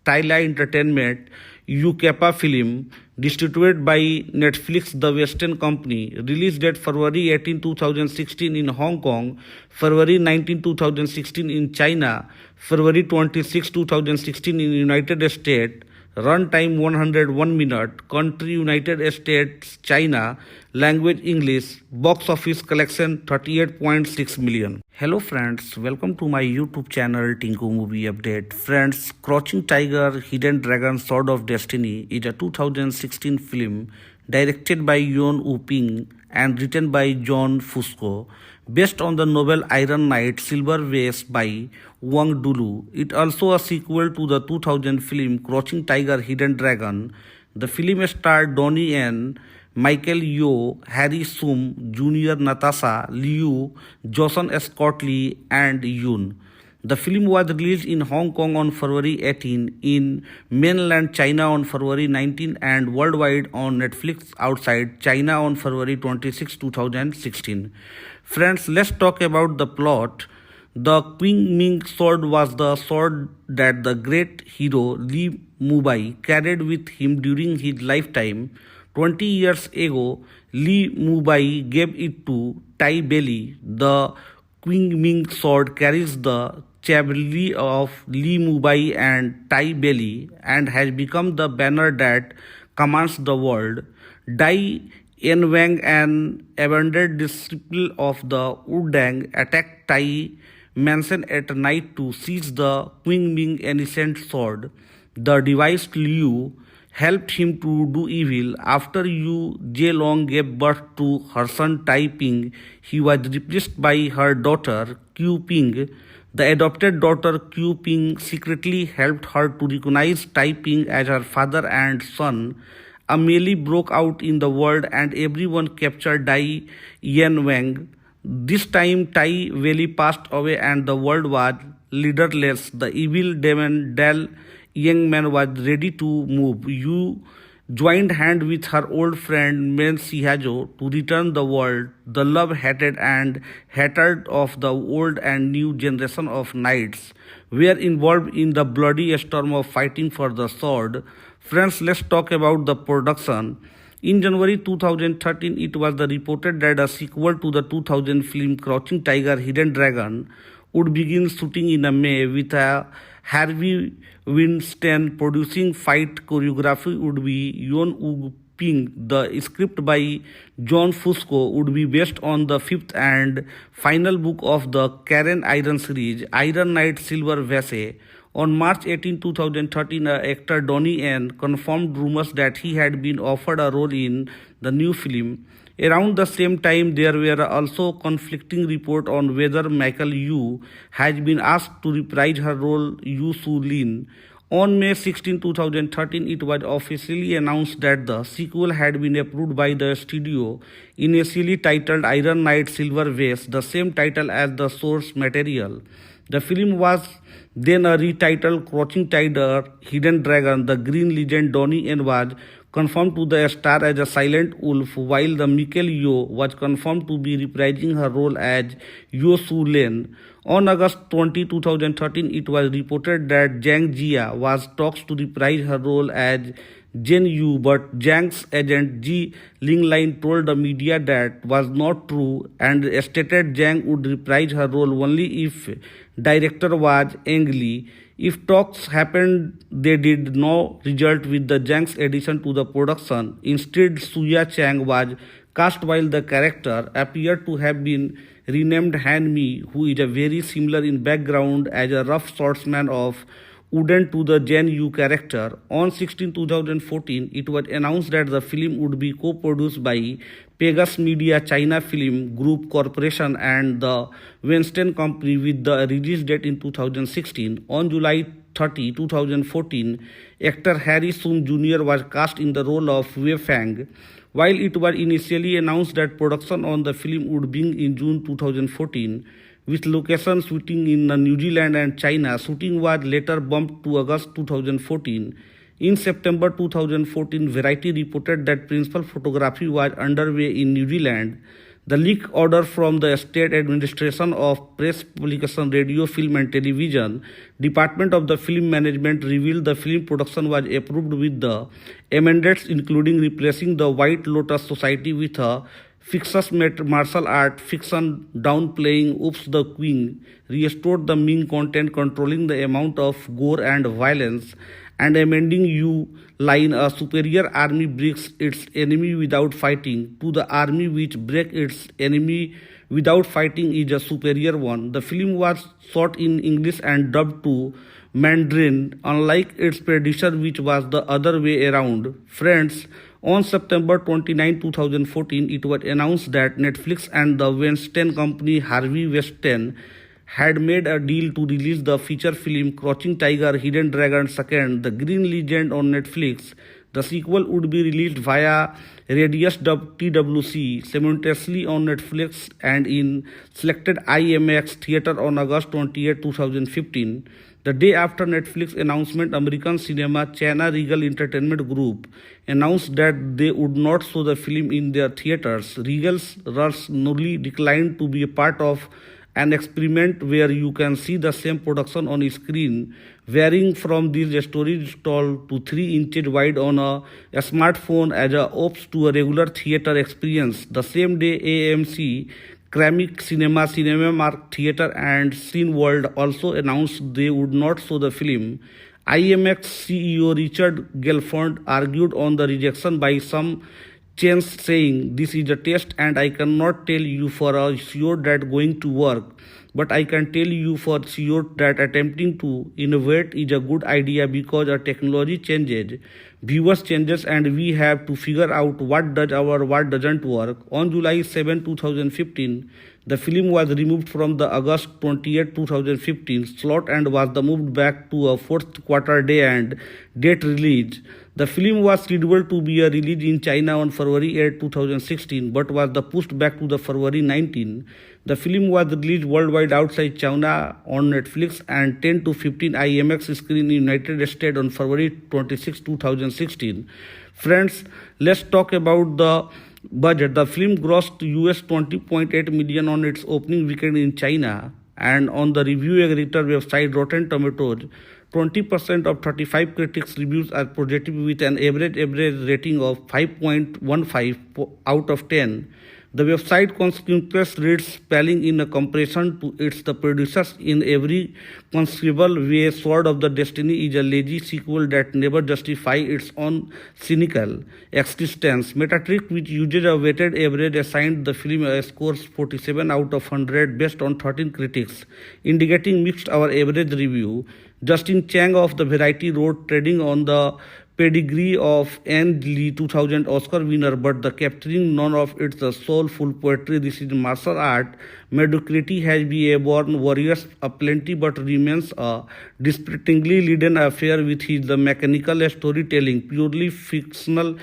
Tyla Entertainment, UCAPA Film, distributed by Netflix The Western Company, release date February 18, 2016 in Hong Kong, February 19, 2016 in China, February 26, 2016 in United States, runtime 101 minutes, country United States, China, language English, box office collection 38.6 million. Hello friends, welcome to my YouTube channel Tinku Movie Update. Friends, Crouching Tiger, Hidden Dragon, Sword of Destiny is a 2016 film directed by Yuen Woo-ping and written by John Fusco, based on the novel Iron Knight Silver Vase by Wang Dulu. It also a sequel to the 2000 film Crouching Tiger, Hidden Dragon. The film starred Donnie Yen, Michael Yeoh, Harry Shum Jr., Natasha Liu, Joseon Scott Lee, and Yoon. The film was released in Hong Kong on February 18, in mainland China on February 19, and worldwide on Netflix outside China on February 26, 2016. Friends, let's talk about the plot. The Qing Ming sword was the sword that the great hero Li Mubai carried with him during his lifetime. 20 years ago, Li Mubai gave it to Tai Belly. The Qing Ming sword carries the chevalier of Li Mubai and Tai Belly and has become the banner that commands the world. Dai Yanwang, an abandoned disciple of the Wudang, attacked Tai Mansion at night to seize the Qing Ming ancient sword. The devised Liu helped him to do evil. After Yu Zhelong gave birth to her son Tai Ping, he was replaced by her daughter Qiu Ping. The adopted daughter Qiu Ping secretly helped her to recognize Tai Ping as her father and son. A melee broke out in the world and everyone captured Dai Yan. This time Tai Wei passed away and the world was leaderless. The evil demon Dal Yangman was ready to move. Yu joined hand with her old friend Men Sihajo to return the world. The love, hatred and hatred of the old and new generation of knights were involved in the bloody storm of fighting for the sword. Friends, let's talk about the production. In January 2013, it was reported that a sequel to the 2000 film Crouching Tiger, Hidden Dragon would begin shooting in May with Harvey Weinstein producing. Fight choreography would be Yon Wu Ping. The script by John Fusco would be based on the fifth and final book of the Karen Iron series, Iron Knight Silver Vase. On March 18, 2013, actor Donnie Yen confirmed rumors that he had been offered a role in the new film. Around the same time, there were also conflicting reports on whether Michael Yu has been asked to reprise her role Yu Su Lin. On May 16, 2013, it was officially announced that the sequel had been approved by the studio, initially titled Iron Knight Silver Vase, the same title as the source material. The film was then retitled Crouching Tiger, Hidden Dragon. The Green Legend Donnie Yen was confirmed to the star as a silent wolf, while the Michael Yeoh was confirmed to be reprising her role as Yo Su Len. On August 20, 2013, it was reported that Zhang Jia was talks to reprise her role as Jen Yu, but Zhang's agent Ji Linglin told the media that was not true and stated Zhang would reprise her role only if director was Ang Lee. If talks happened, they did not result with the Zhang's addition to the production. Instead, Suya Chang was cast while the character appeared to have been renamed Han Mi, who is a very similar in background as a rough swordsman of Wooden to the Jen Yu character. On 16, 2014, it was announced that the film would be co-produced by Pegasus Media China Film Group Corporation and the Weinstein Company, with the release date in 2016. On July 30, 2014, actor Harry Sun Jr. was cast in the role of Wei Fang. While it was initially announced that production on the film would begin in June 2014, with location shooting in New Zealand and China, shooting was later bumped to August 2014. In September 2014, Variety reported that principal photography was underway in New Zealand. The leak order from the State Administration of Press Publication, Radio, Film and Television Department of the Film Management revealed the film production was approved with the amendments including replacing the White Lotus Society with a fictitious martial art fiction downplaying Oops the Queen, restored the Ming content controlling the amount of gore and violence, and amending Yu line, a superior army breaks its enemy without fighting, to the army which breaks its enemy without fighting is a superior one. The film was shot in English and dubbed to Mandarin, unlike its predecessor which was the other way around. Friends, on September 29, 2014, it was announced that Netflix and the Weinstein Company Harvey Weinstein had made a deal to release the feature film Crouching Tiger, Hidden Dragon 2nd, The Green Legend on Netflix. The sequel would be released via Radius TWC simultaneously on Netflix and in selected IMAX theater on August 28, 2015. The day after Netflix announcement, American Cinema China Regal Entertainment Group announced that they would not show the film in their theaters. Regal's Russ Nully declined to be a part of an experiment where you can see the same production on screen, varying from these stories told to 3 inches wide on a smartphone as a opts to a regular theater experience. The same day, AMC, Ceramic Cinema, Cinemark Theatre and Cineworld also announced they would not show the film. IMAX CEO Richard Gelfond argued on the rejection by some Chen saying, "This is a test and I cannot tell you for a sure that going to work, but I can tell you for sure that attempting to innovate is a good idea because our technology changes, viewers changes and we have to figure out what does or what doesn't work." On July 7, 2015, the film was removed from the August 28, 2015 slot and was moved back to a fourth quarter day and date release. The film was scheduled to be released in China on February 8, 2016, but was pushed back to the February 19. The film was released worldwide outside China on Netflix and 10 to 15 IMAX screen in the United States on February 26, 2016. Friends, let's talk about the budget. The film grossed US 20.8 million on its opening weekend in China, and on the review aggregator website Rotten Tomatoes, 20% of 35 critics reviews are positive with an average rating of 5.15 out of 10. The website consequently reads spelling in a comparison to its the producers in every conceivable way. Sword of the Destiny is a lazy sequel that never justifies its own cynical existence. Metacritic, which uses a weighted average, assigned the film a score 47 out of 100 based on 13 critics, indicating mixed or average review. Justin Chang of the Variety wrote, "Trading on the pedigree of Ang Lee, 2000 Oscar winner, but the capturing none of its soulful poetry. This is martial art. Mediocrity has been a born warriors aplenty, but remains a distractingly laden affair with his the mechanical storytelling, purely fictional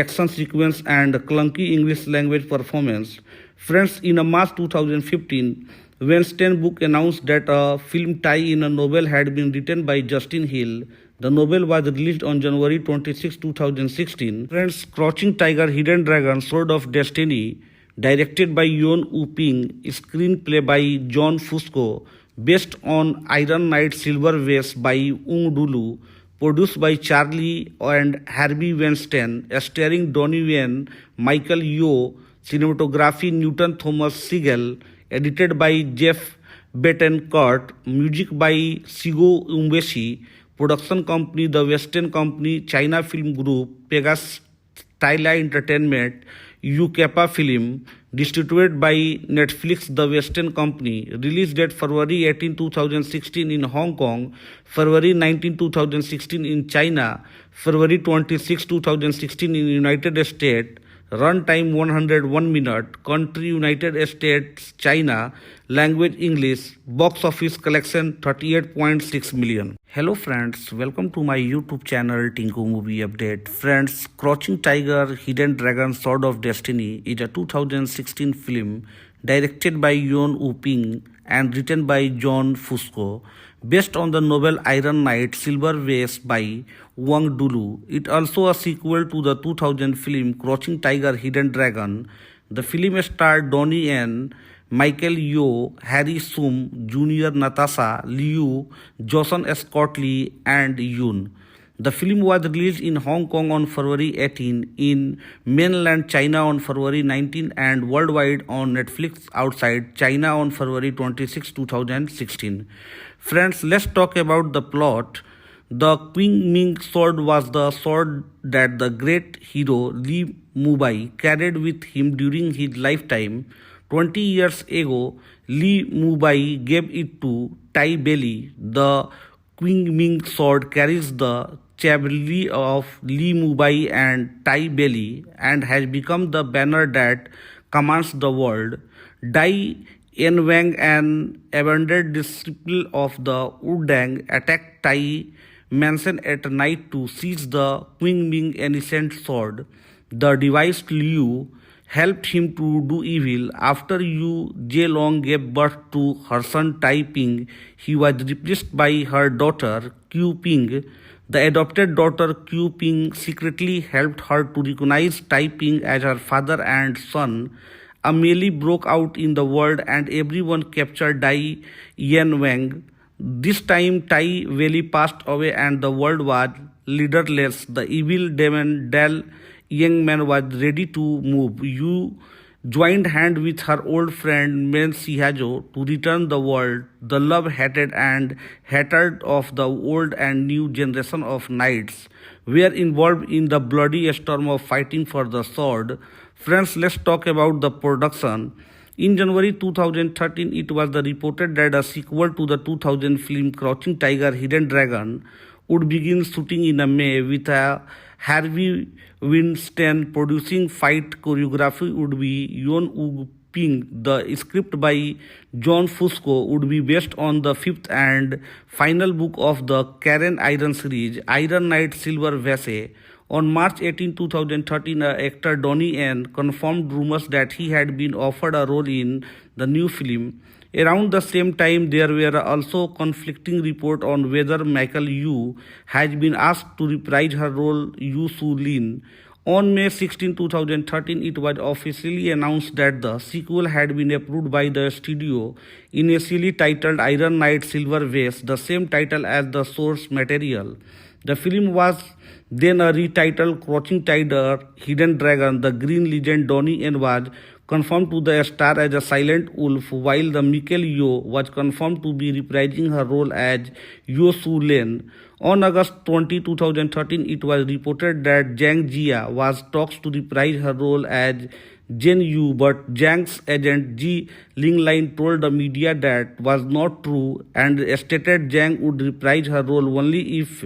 action sequence, and clunky English language performance." Friends, in a March 2015, Weinstein book announced that a film tie-in a novel had been written by Justin Hill. The novel was released on January 26, 2016. Friends, Crouching Tiger, Hidden Dragon, Sword of Destiny, directed by Yuen Woo-ping, screenplay by John Fusco, based on Iron Knight Silver Vase by Ung Dulu, produced by Charlie and Harvey Weinstein, starring Donnie Yen, Michael Yeoh, cinematography Newton Thomas Sigel, edited by Jeff Betancourt, music by Shigo Umbeshi, production company The Western Company, China Film Group, Pegasus Tyla Entertainment, UCAPA Film, distributed by Netflix The Western Company, release date February 18, 2016 in Hong Kong, February 19, 2016 in China, February 26, 2016 in United States, runtime 101 minute, country United States, China, language English, box office collection 38.6 million. Hello friends, welcome to my YouTube channel Tinku Movie Update. Friends, Crouching Tiger, Hidden Dragon, Sword of Destiny is a 2016 film directed by Yuen Woo-ping and written by John Fusco, based on the novel Iron Knight Silver Vase by Wang Dulu. It also a sequel to the 2000 film Crouching Tiger, Hidden Dragon. The film starred Donnie Yen, Michael Yeoh, Harry Shum Jr., Natasha Liu, Joseon Scott Lee, and Yoon. The film was released in Hong Kong on February 18, in mainland China on February 19, and worldwide on Netflix outside China on February 26, 2016. Friends, let's talk about the plot. The Qing Ming sword was the sword that the great hero Li Mubai carried with him during his lifetime. 20 years ago, Li Mubai gave it to Tai Belly. The Qing Ming sword carries the chevalier of Li Mubai and Tai Belly and has become the banner that commands the world. Dai Yanwang, an abandoned disciple of the Wudang, attacked Tai Mansion at night to seize the Qing Ming ancient sword. The devised Liu helped him to do evil. After Yu Zhelong gave birth to her son Tai Ping, he was replaced by her daughter Qiu Ping. The adopted daughter Qiu Ping secretly helped her to recognize Tai Ping as her father and son. A melee broke out in the world and everyone captured Dai Yanwang. This time Tai Wei passed away and the world was leaderless. The evil demon Dal Young Man was ready to move. Yu joined hand with her old friend Men Sihajo to return the world, the love-hated and hated of the old and new generation of knights were involved in the bloody storm of fighting for the sword. Friends, let's talk about the production. In January 2013, it was reported that a sequel to the 2000 film Crouching Tiger, Hidden Dragon would begin shooting in May with a Harvey Weinstein producing. Fight choreography would be Yon Wu Ping. The script by John Fusco would be based on the fifth and final book of the Karen Iron series, Iron Knight Silver Vase. On March 18, 2013, actor Donnie Yen confirmed rumors that he had been offered a role in the new film. Around the same time, there were also conflicting reports on whether Michael Yu has been asked to reprise her role Yu Su Lin. On May 16, 2013, it was officially announced that the sequel had been approved by the studio, initially titled Iron Knight Silver Vase, the same title as the source material. The film was then retitled Crouching Tiger, Hidden Dragon. The Green Legend Donnie Yen was confirmed to the star as a silent wolf, while the Michael Yeoh was confirmed to be reprising her role as Yo Su Len. On August 20, 2013, it was reported that Zhang Jia was talks to reprise her role as Jen Yu, but Zhang's agent Ji Linglin told the media that was not true and stated Zhang would reprise her role only if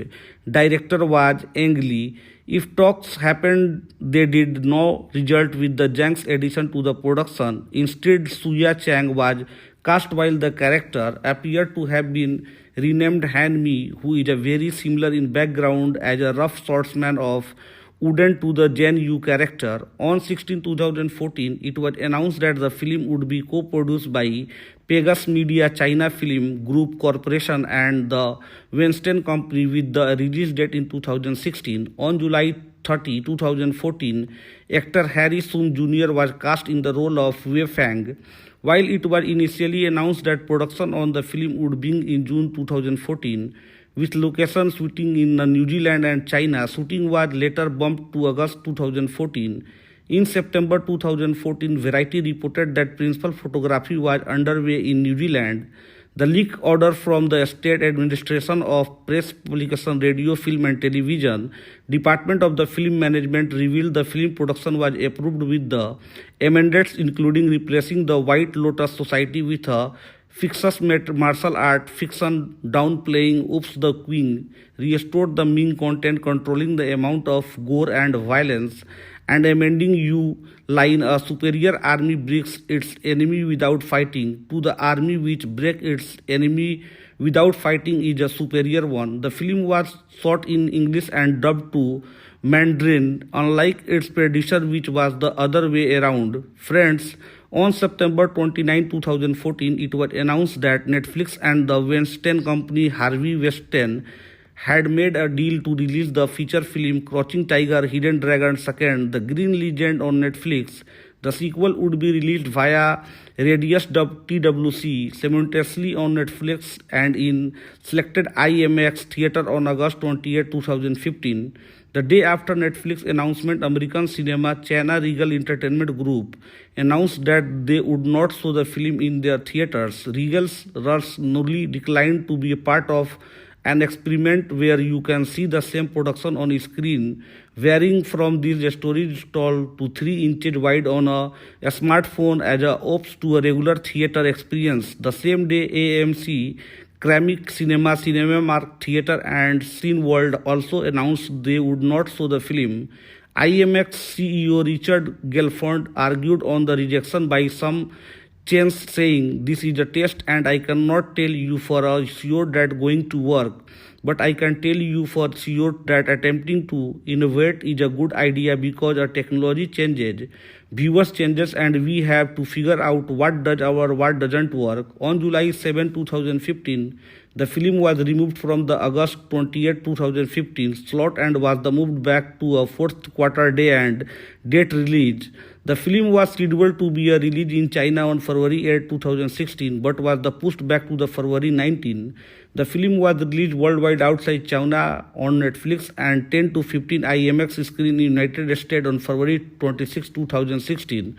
director was Ang Lee. If talks happened, they did not result with the Zhang's addition to the production. Instead, Suya Chang was cast while the character appeared to have been renamed Han Mi, who is a very similar in background as a rough swordsman of Wooden to the Jen Yu character. On 16, 2014, it was announced that the film would be co-produced by Pegasus Media China Film Group Corporation and the Weinstein Company, with the release date in 2016. On July 30, 2014, actor Harry Sun Jr. was cast in the role of Wei Fang. While it was initially announced that production on the film would begin in June 2014, with location shooting in New Zealand and China, shooting was later bumped to August 2014. In September 2014, Variety reported that principal photography was underway in New Zealand. The leak order from the State Administration of Press Publication, Radio, Film and Television Department of the Film Management revealed the film production was approved with the amendments including replacing the White Lotus Society with a Fixus martial art fiction downplaying Oops the Queen, restored the Ming content controlling the amount of gore and violence, and amending U line a superior army breaks its enemy without fighting to the army which break its enemy without fighting is a superior one. The film was shot in English and dubbed to Mandarin, unlike its predecessor which was the other way around. Friends, on September 29, 2014, it was announced that Netflix and the Weinstein Company Harvey Weinstein had made a deal to release the feature film Crouching Tiger, Hidden Dragon 2, The Green Legend on Netflix. The sequel would be released via Radius TWC simultaneously on Netflix and in selected IMAX theater on August 28, 2015. The day after Netflix announcement, American Cinema China Regal Entertainment Group announced that they would not show the film in their theaters. Regal's Russ Nully declined to be a part of an experiment where you can see the same production on screen, varying from this storage stall to 3 inches wide on a smartphone as a opts to a regular theater experience. The same day, AMC, Kramik Cinema, Cinemark Theatre and Cineworld also announced they would not show the film. IMAX CEO Richard Gelfond argued on the rejection by some chains, saying, "This is a test and I cannot tell you for sure that going to work. But I can tell you for sure that attempting to innovate is a good idea because our technology changes, viewers changes, and we have to figure out what does or what doesn't work." On July 7, 2015, the film was removed from the August 28, 2015 slot and was moved back to a fourth quarter day and date release. The film was scheduled to be released in China on February 8, 2016 but was pushed back to the February 19. The film was released worldwide outside China on Netflix and 10 to 15 IMAX screen in United States on February 26, 2016.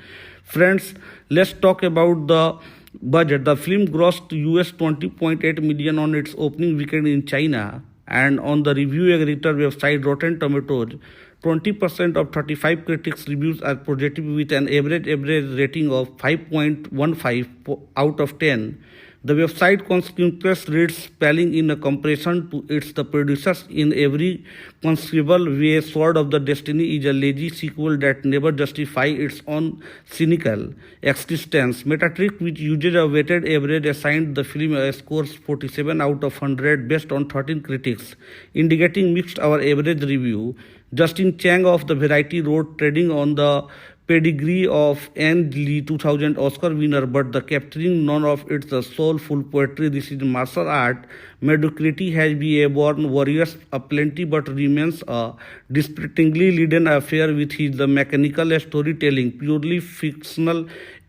Friends, let's talk about the budget. The film grossed US 20.8 million on its opening weekend in China, and on the review editor website Rotten Tomatoes, 20% of 35 critics reviews are positive with an average rating of 5.15 out of 10. The website consequence reads spelling in a comparison to its the producers in every conceivable way. Sword of the Destiny is a lazy sequel that never justifies its own cynical existence. Metacritic, which uses a weighted average, assigned the film a score 47 out of 100 based on 13 critics, indicating mixed our average review. Justin Chang of the Variety wrote, trading on the pedigree of Ang Lee, 2000 Oscar winner, but the capturing none of its soulful poetry. This is martial art. Mediocrity has been a born warriors aplenty, but remains a distractingly leaden affair with his the mechanical storytelling, purely fictional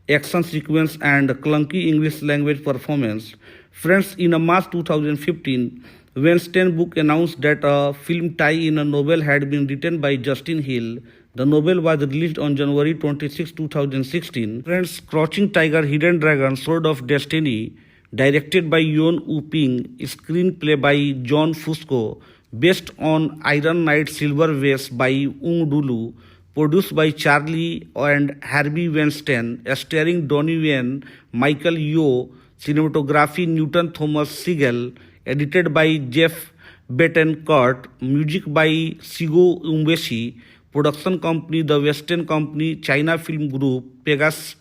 action sequence, and clunky English language performance. Friends, in a March 2015, Weinstein book announced that a film tie-in a novel had been written by Justin Hill. The novel was released on January 26, 2016. Friends, Crouching Tiger, Hidden Dragon, Sword of Destiny, directed by Yuen Woo-ping, screenplay by John Fusco, based on Iron Knight Silver Vase by Ung Dulu, produced by Charlie and Harvey Weinstein, starring Donnie Yen, Michael Yeoh, cinematography Newton Thomas Sigel, edited by Jeff Betancourt, music by Shigo Umbeshi, production company The Western Company, China Film Group, Pegasus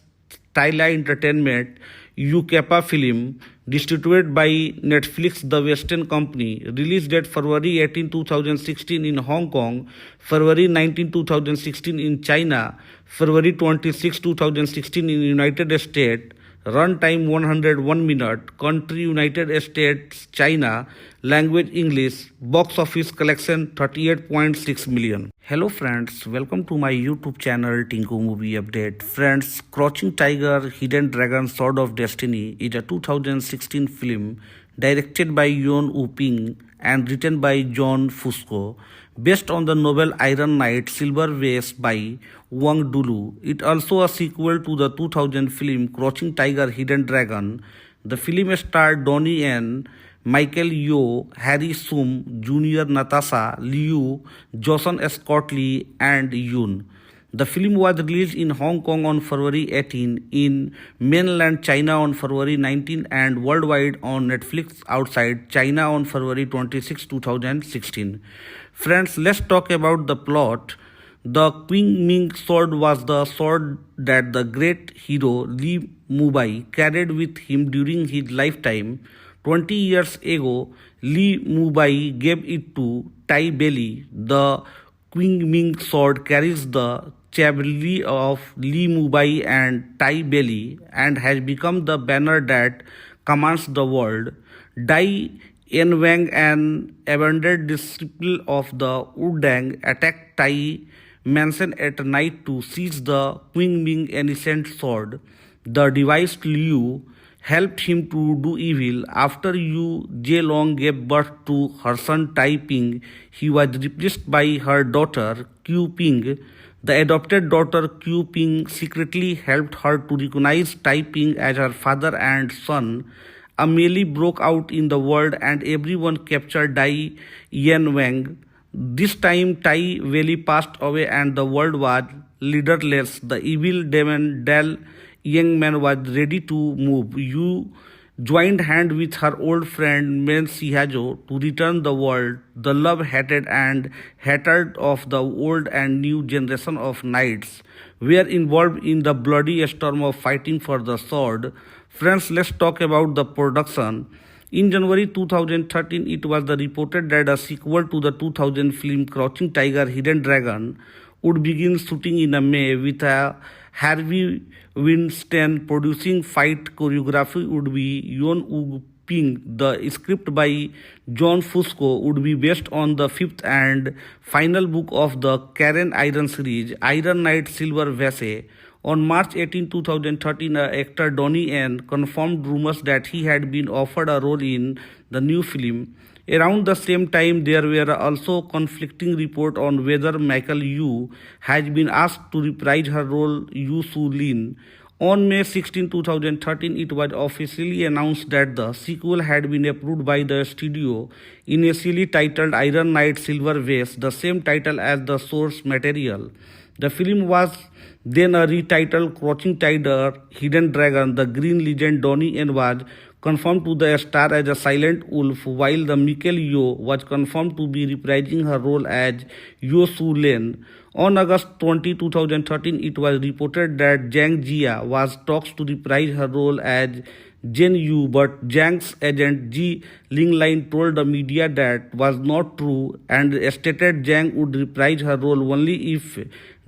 Tyla Entertainment, UCAPA Film, distributed by Netflix The Western Company, release date February 18, 2016 in Hong Kong, February 19, 2016 in China, February 26, 2016 in United States, runtime 101 minute, country United States, China, language English, box office collection 38.6 million. Hello friends, welcome to my YouTube channel Tinku Movie Update. Friends, Crouching Tiger, Hidden Dragon, Sword of Destiny is a 2016 film directed by Yuen Woo-ping and written by John Fusco, based on the novel Iron Knight Silver Vase by Wang Dulu. It also a sequel to the 2000 film Crouching Tiger, Hidden Dragon. The film starred Donnie Yen, Michael Yeoh, Harry Shum Jr., Natasha Liu, Joseon Scott Lee, and Yoon. The film was released in Hong Kong on February 18, in mainland China on February 19, and worldwide on Netflix outside China on February 26, 2016. Friends, let's talk about the plot. The Qing Ming sword was the sword that the great hero Li Mubai carried with him during his lifetime. 20 years ago, Li Mubai gave it to Tai Belly. The Qing Ming sword carries the chevalier of Li Mubai and Tai Belly and has become the banner that commands the world. Dai Yanwang, an abandoned disciple of the Wudang, attacked Tai Mansion at night to seize the Qing Ming ancient sword. The devised Liu helped him to do evil. After Yu Zhelong gave birth to her son Tai Ping, he was replaced by her daughter Qiu Ping. The adopted daughter Qiu Ping secretly helped her to recognize Tai Ping as her father and son. A melee broke out in the world and everyone captured Dai Yanwang. This time Tai Wei passed away and the world was leaderless. The evil demon Dal Yangman was ready to move. Yu joined hand with her old friend Men Sihajo to return the world. The love, hatred, and hatred of the old and new generation of knights were involved in the bloody storm of fighting for the sword. Friends, let's talk about the production. In January 2013, it was reported that a sequel to the 2000 film Crouching Tiger, Hidden Dragon would begin shooting in May, with a Harvey Weinstein producing. Fight choreography would be Yuen Woo-ping. The script by John Fusco would be based on the fifth and final book of the Karen Iron series, Iron Knight Silver Vase. On March 18, 2013, actor Donnie Yen confirmed rumors that he had been offered a role in the new film. Around the same time, there were also conflicting reports on whether Michael Yu has been asked to reprise her role Yu Su Lin. On May 16, 2013, it was officially announced that the sequel had been approved by the studio, initially titled Iron Knight Silver Vase, the same title as the source material. The film was then retitled Crouching Tiger, Hidden Dragon. The Green Legend Donnie Yen was confirmed to the star as a silent wolf, while the Michael Yeoh was confirmed to be reprising her role as Yo Su Len. On August 20, 2013, it was reported that Zhang Jia was talks to reprise her role as Jen Yu, but Zhang's agent Ji Linglin told the media that was not true and stated Zhang would reprise her role only if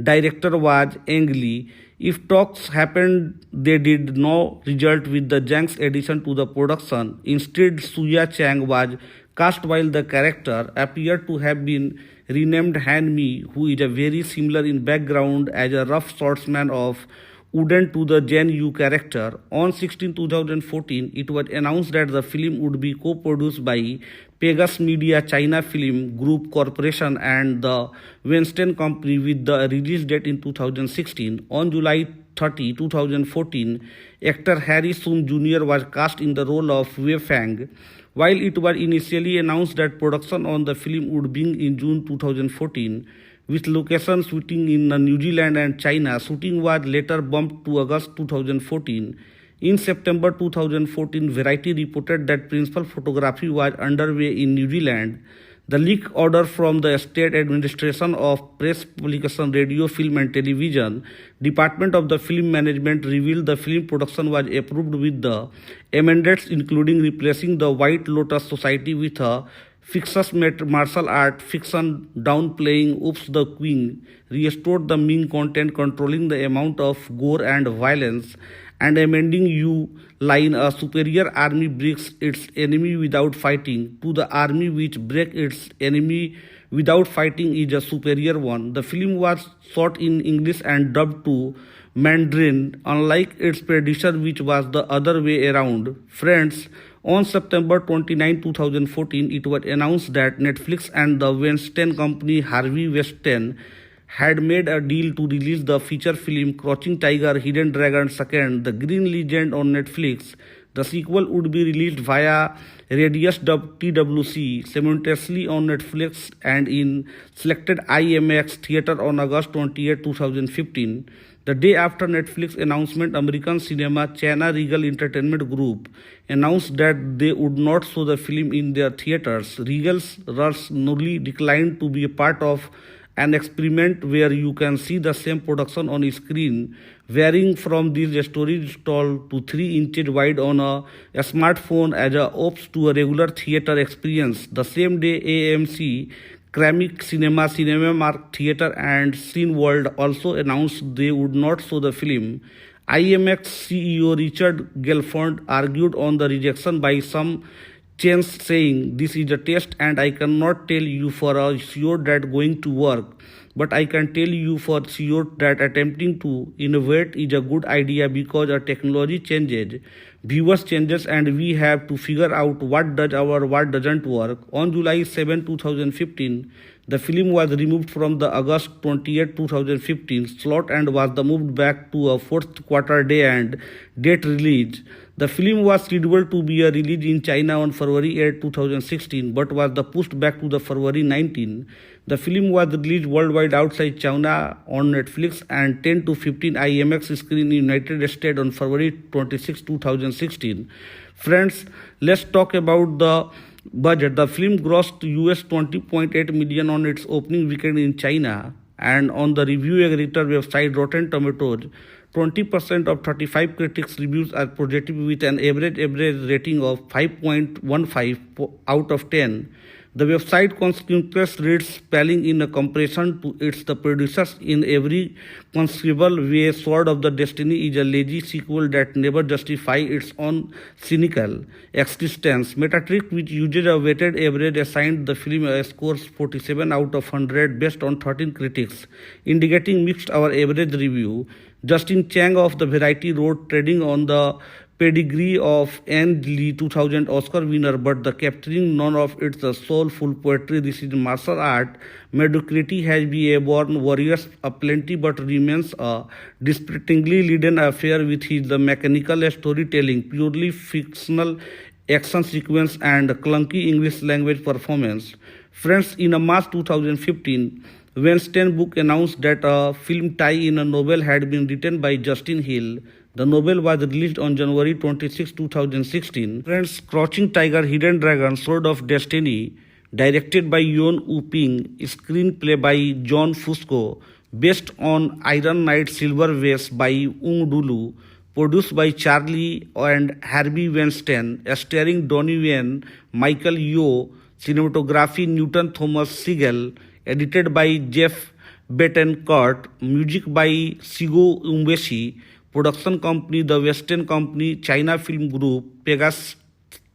director was Ang Lee. If talks happened, they did not result with the Zhang's addition to the production. Instead, Suya Chang was cast while the character appeared to have been renamed Han Mi, who is a very similar in background as a rough swordsman of Wooden to the Jen Yu character. On 2014, it was announced that the film would be co-produced by Pegasus Media China Film Group Corporation and the Weinstein Company, with the release date in 2016. On July 30, 2014, actor Harry Sun Jr. was cast in the role of Wei Fang. While it was initially announced that production on the film would begin in June 2014, with location shooting in New Zealand and China, shooting was later bumped to August 2014. In September 2014, Variety reported that principal photography was underway in New Zealand. The leak order from the State Administration of Press Publication, Radio, Film and Television Department of the Film Management revealed the film production was approved with the amendments including replacing the White Lotus Society with a fictitious martial art fiction downplaying Oops the Queen, restored the Ming content controlling the amount of gore and violence, and amending Yu line a superior army breaks its enemy without fighting to the army which break its enemy without fighting is a superior one. The film was shot in English and dubbed to Mandarin, unlike its predecessor which was the other way around. Friends, on September 29, 2014, it was announced that Netflix and the Weinstein Company Harvey Weinstein had made a deal to release the feature film Crouching Tiger, Hidden Dragon 2, The Green Legend on Netflix. The sequel would be released via Radius TWC simultaneously on Netflix and in selected IMAX theater on August 28, 2015. The day after Netflix announcement, American Cinema China Regal Entertainment Group announced that they would not show the film in their theaters. Regal's Russ Nolly declined to be a part of an experiment where you can see the same production on screen, varying from this story told to 3 inches wide on a smartphone as a opts to a regular theater experience. The same day, AMC, Kramik Cinema, Cinemark Theatre and Cineworld also announced they would not show the film. IMAX CEO Richard Gelfond argued on the rejection by some chains, saying, "This is a test and I cannot tell you for sure that going to work. But I can tell you for sure that attempting to innovate is a good idea because our technology changes, viewers changes, and we have to figure out what does or what doesn't work." On July 7, 2015, the film was removed from the August 28, 2015 slot and was moved back to a fourth quarter day and date release. The film was scheduled to be released in China on February 8, 2016, but was pushed back to the February 19. The film was released worldwide outside China on Netflix and 10 to 15 IMAX screen in United States on February 26, 2016. Friends, let's talk about the budget. The film grossed US $20.8 million on its opening weekend in China, and on the review aggregator website Rotten Tomatoes, 20% of 35 critics' reviews are positive with an average rating of 5.15 out of 10. The website consequently reads spelling in a comparison to its the producers in every conceivable way. Sword of the Destiny is a lazy sequel that never justifies its own cynical existence. Metacritic, which uses a weighted average, assigned the film a score 47 out of 100 based on 13 critics, indicating mixed or average review. Justin Chang of the Variety wrote, "Trading on the pedigree of Anne Lee 2000 Oscar winner, but the capturing none of its soulful poetry. This is martial art. Mediocrity has been a born warriors aplenty, but remains a distractingly leaden affair with his the mechanical storytelling, purely fictional action sequence, and clunky English language performance. Friends, in a March 2015, Weinstein book announced that a film tie-in a novel had been written by Justin Hill. The novel was released on January 26, 2016. Friends, Crouching Tiger, Hidden Dragon, Sword of Destiny, directed by Yuen Woo-ping, screenplay by John Fusco, based on Iron Knight Silver Vase by Ung Dulu, produced by Charlie and Harvey Weinstein, starring Donnie Yen, Michael Yeoh, cinematography Newton Thomas Sigel, edited by Jeff Betancourt, music by Shigo Umbeshi, production company The Western Company, China Film Group, Pegasus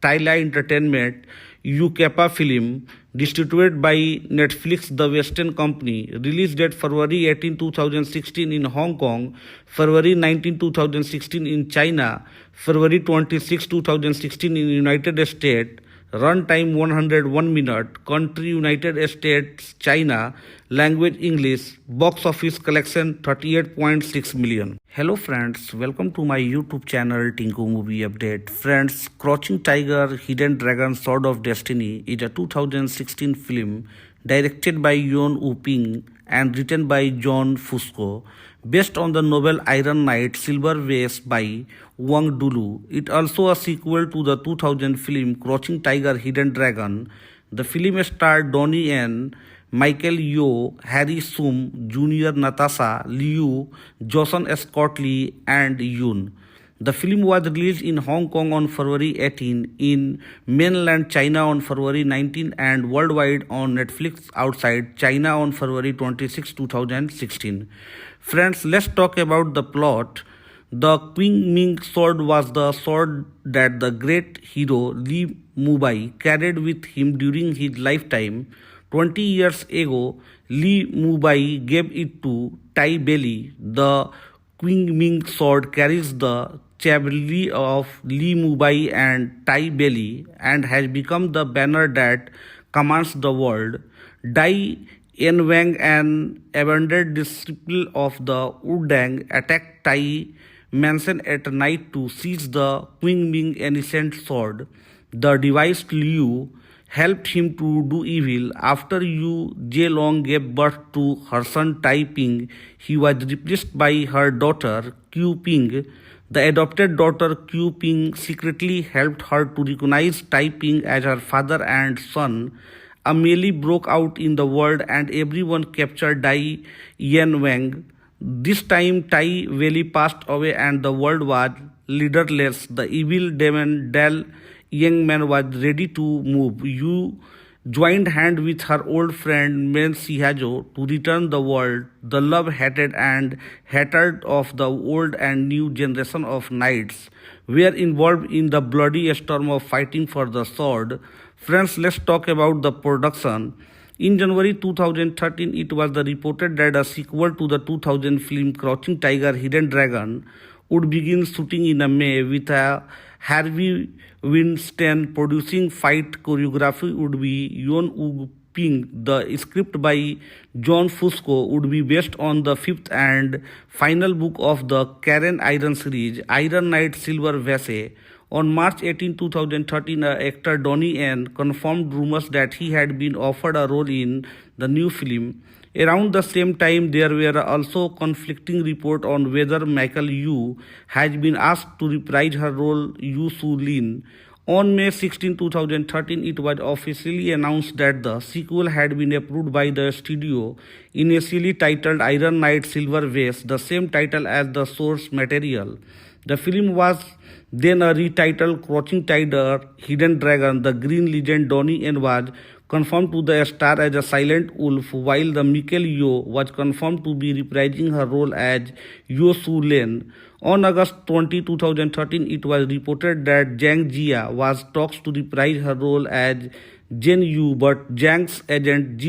Tyla Entertainment, UCAPA Film, distributed by Netflix The Western Company, release date February 18, 2016 in Hong Kong, February 19, 2016 in China, February 26, 2016 in United States, runtime 101 minute, country United States, China, language English, box office collection 38.6 million. Hello friends, welcome to my YouTube channel Tinku Movie Update. Friends, Crouching Tiger, Hidden Dragon, Sword of Destiny is a 2016 film directed by Yuen Woo-ping and written by John Fusco, based on the novel Iron Knight Silver Vase by Wang Dulu. It also a sequel to the 2000 film Crouching Tiger, Hidden Dragon. The film starred Donnie Yen, Michael Yeoh, Harry Shum Jr., Natasha Liu, Joseon Scott Lee, and Yoon. The film was released in Hong Kong on February 18, in mainland China on February 19, and worldwide on Netflix outside China on February 26, 2016. Friends, let's talk about the plot. The Qing Ming sword was the sword that the great hero Li Mubai carried with him during his lifetime. 20 years ago, Li Mubai gave it to Tai Belly. The Qing Ming sword carries the chevalier of Li Mubai and Tai Belly and has become the banner that commands the world. Dai Yanwang, an abandoned disciple of the Wudang, attacked Tai Mansion at night to seize the Qing Ming ancient sword. The devised Liu helped him to do evil. After Yu Zhelong gave birth to her son Tai Ping, he was replaced by her daughter Qiu Ping. The adopted daughter Qiu Ping secretly helped her to recognize Tai Ping as her father and son. A melee broke out in the world and everyone captured Dai Yanwang. This time Tai Wei passed away and the world was leaderless. The evil demon Dal Yangman was ready to move. Yu joined hand with her old friend Men Sihajo to return the world. The love, hatred, and hatred of the old and new generation of knights were involved in the bloody storm of fighting for the sword. Friends, let's talk about the production. In January 2013, it was reported that a sequel to the 2000 film Crouching Tiger, Hidden Dragon would begin shooting in May, with a Harvey Weinstein producing. Fight choreography would be Yuen Woo-ping. The script by John Fusco would be based on the fifth and final book of the Karen Iron series, Iron Knight Silver Vase. On March 18, 2013, actor Donnie Yen confirmed rumors that he had been offered a role in the new film. Around the same time, there were also conflicting reports on whether Michael Yeoh has been asked to reprise her role Yu Su Lin. On May 16, 2013, it was officially announced that the sequel had been approved by the studio, initially titled Iron Knight Silver Vase, the same title as the source material. The film was then retitled Crouching Tiger, Hidden Dragon. The Green Legend Donnie Yen was confirmed to the star as a silent wolf, while the Michael Yeoh was confirmed to be reprising her role as Yu Su Lin. On August 20, 2013, it was reported that Zhang Jia was talks to reprise her role as Jen Yu, but Zhang's agent Ji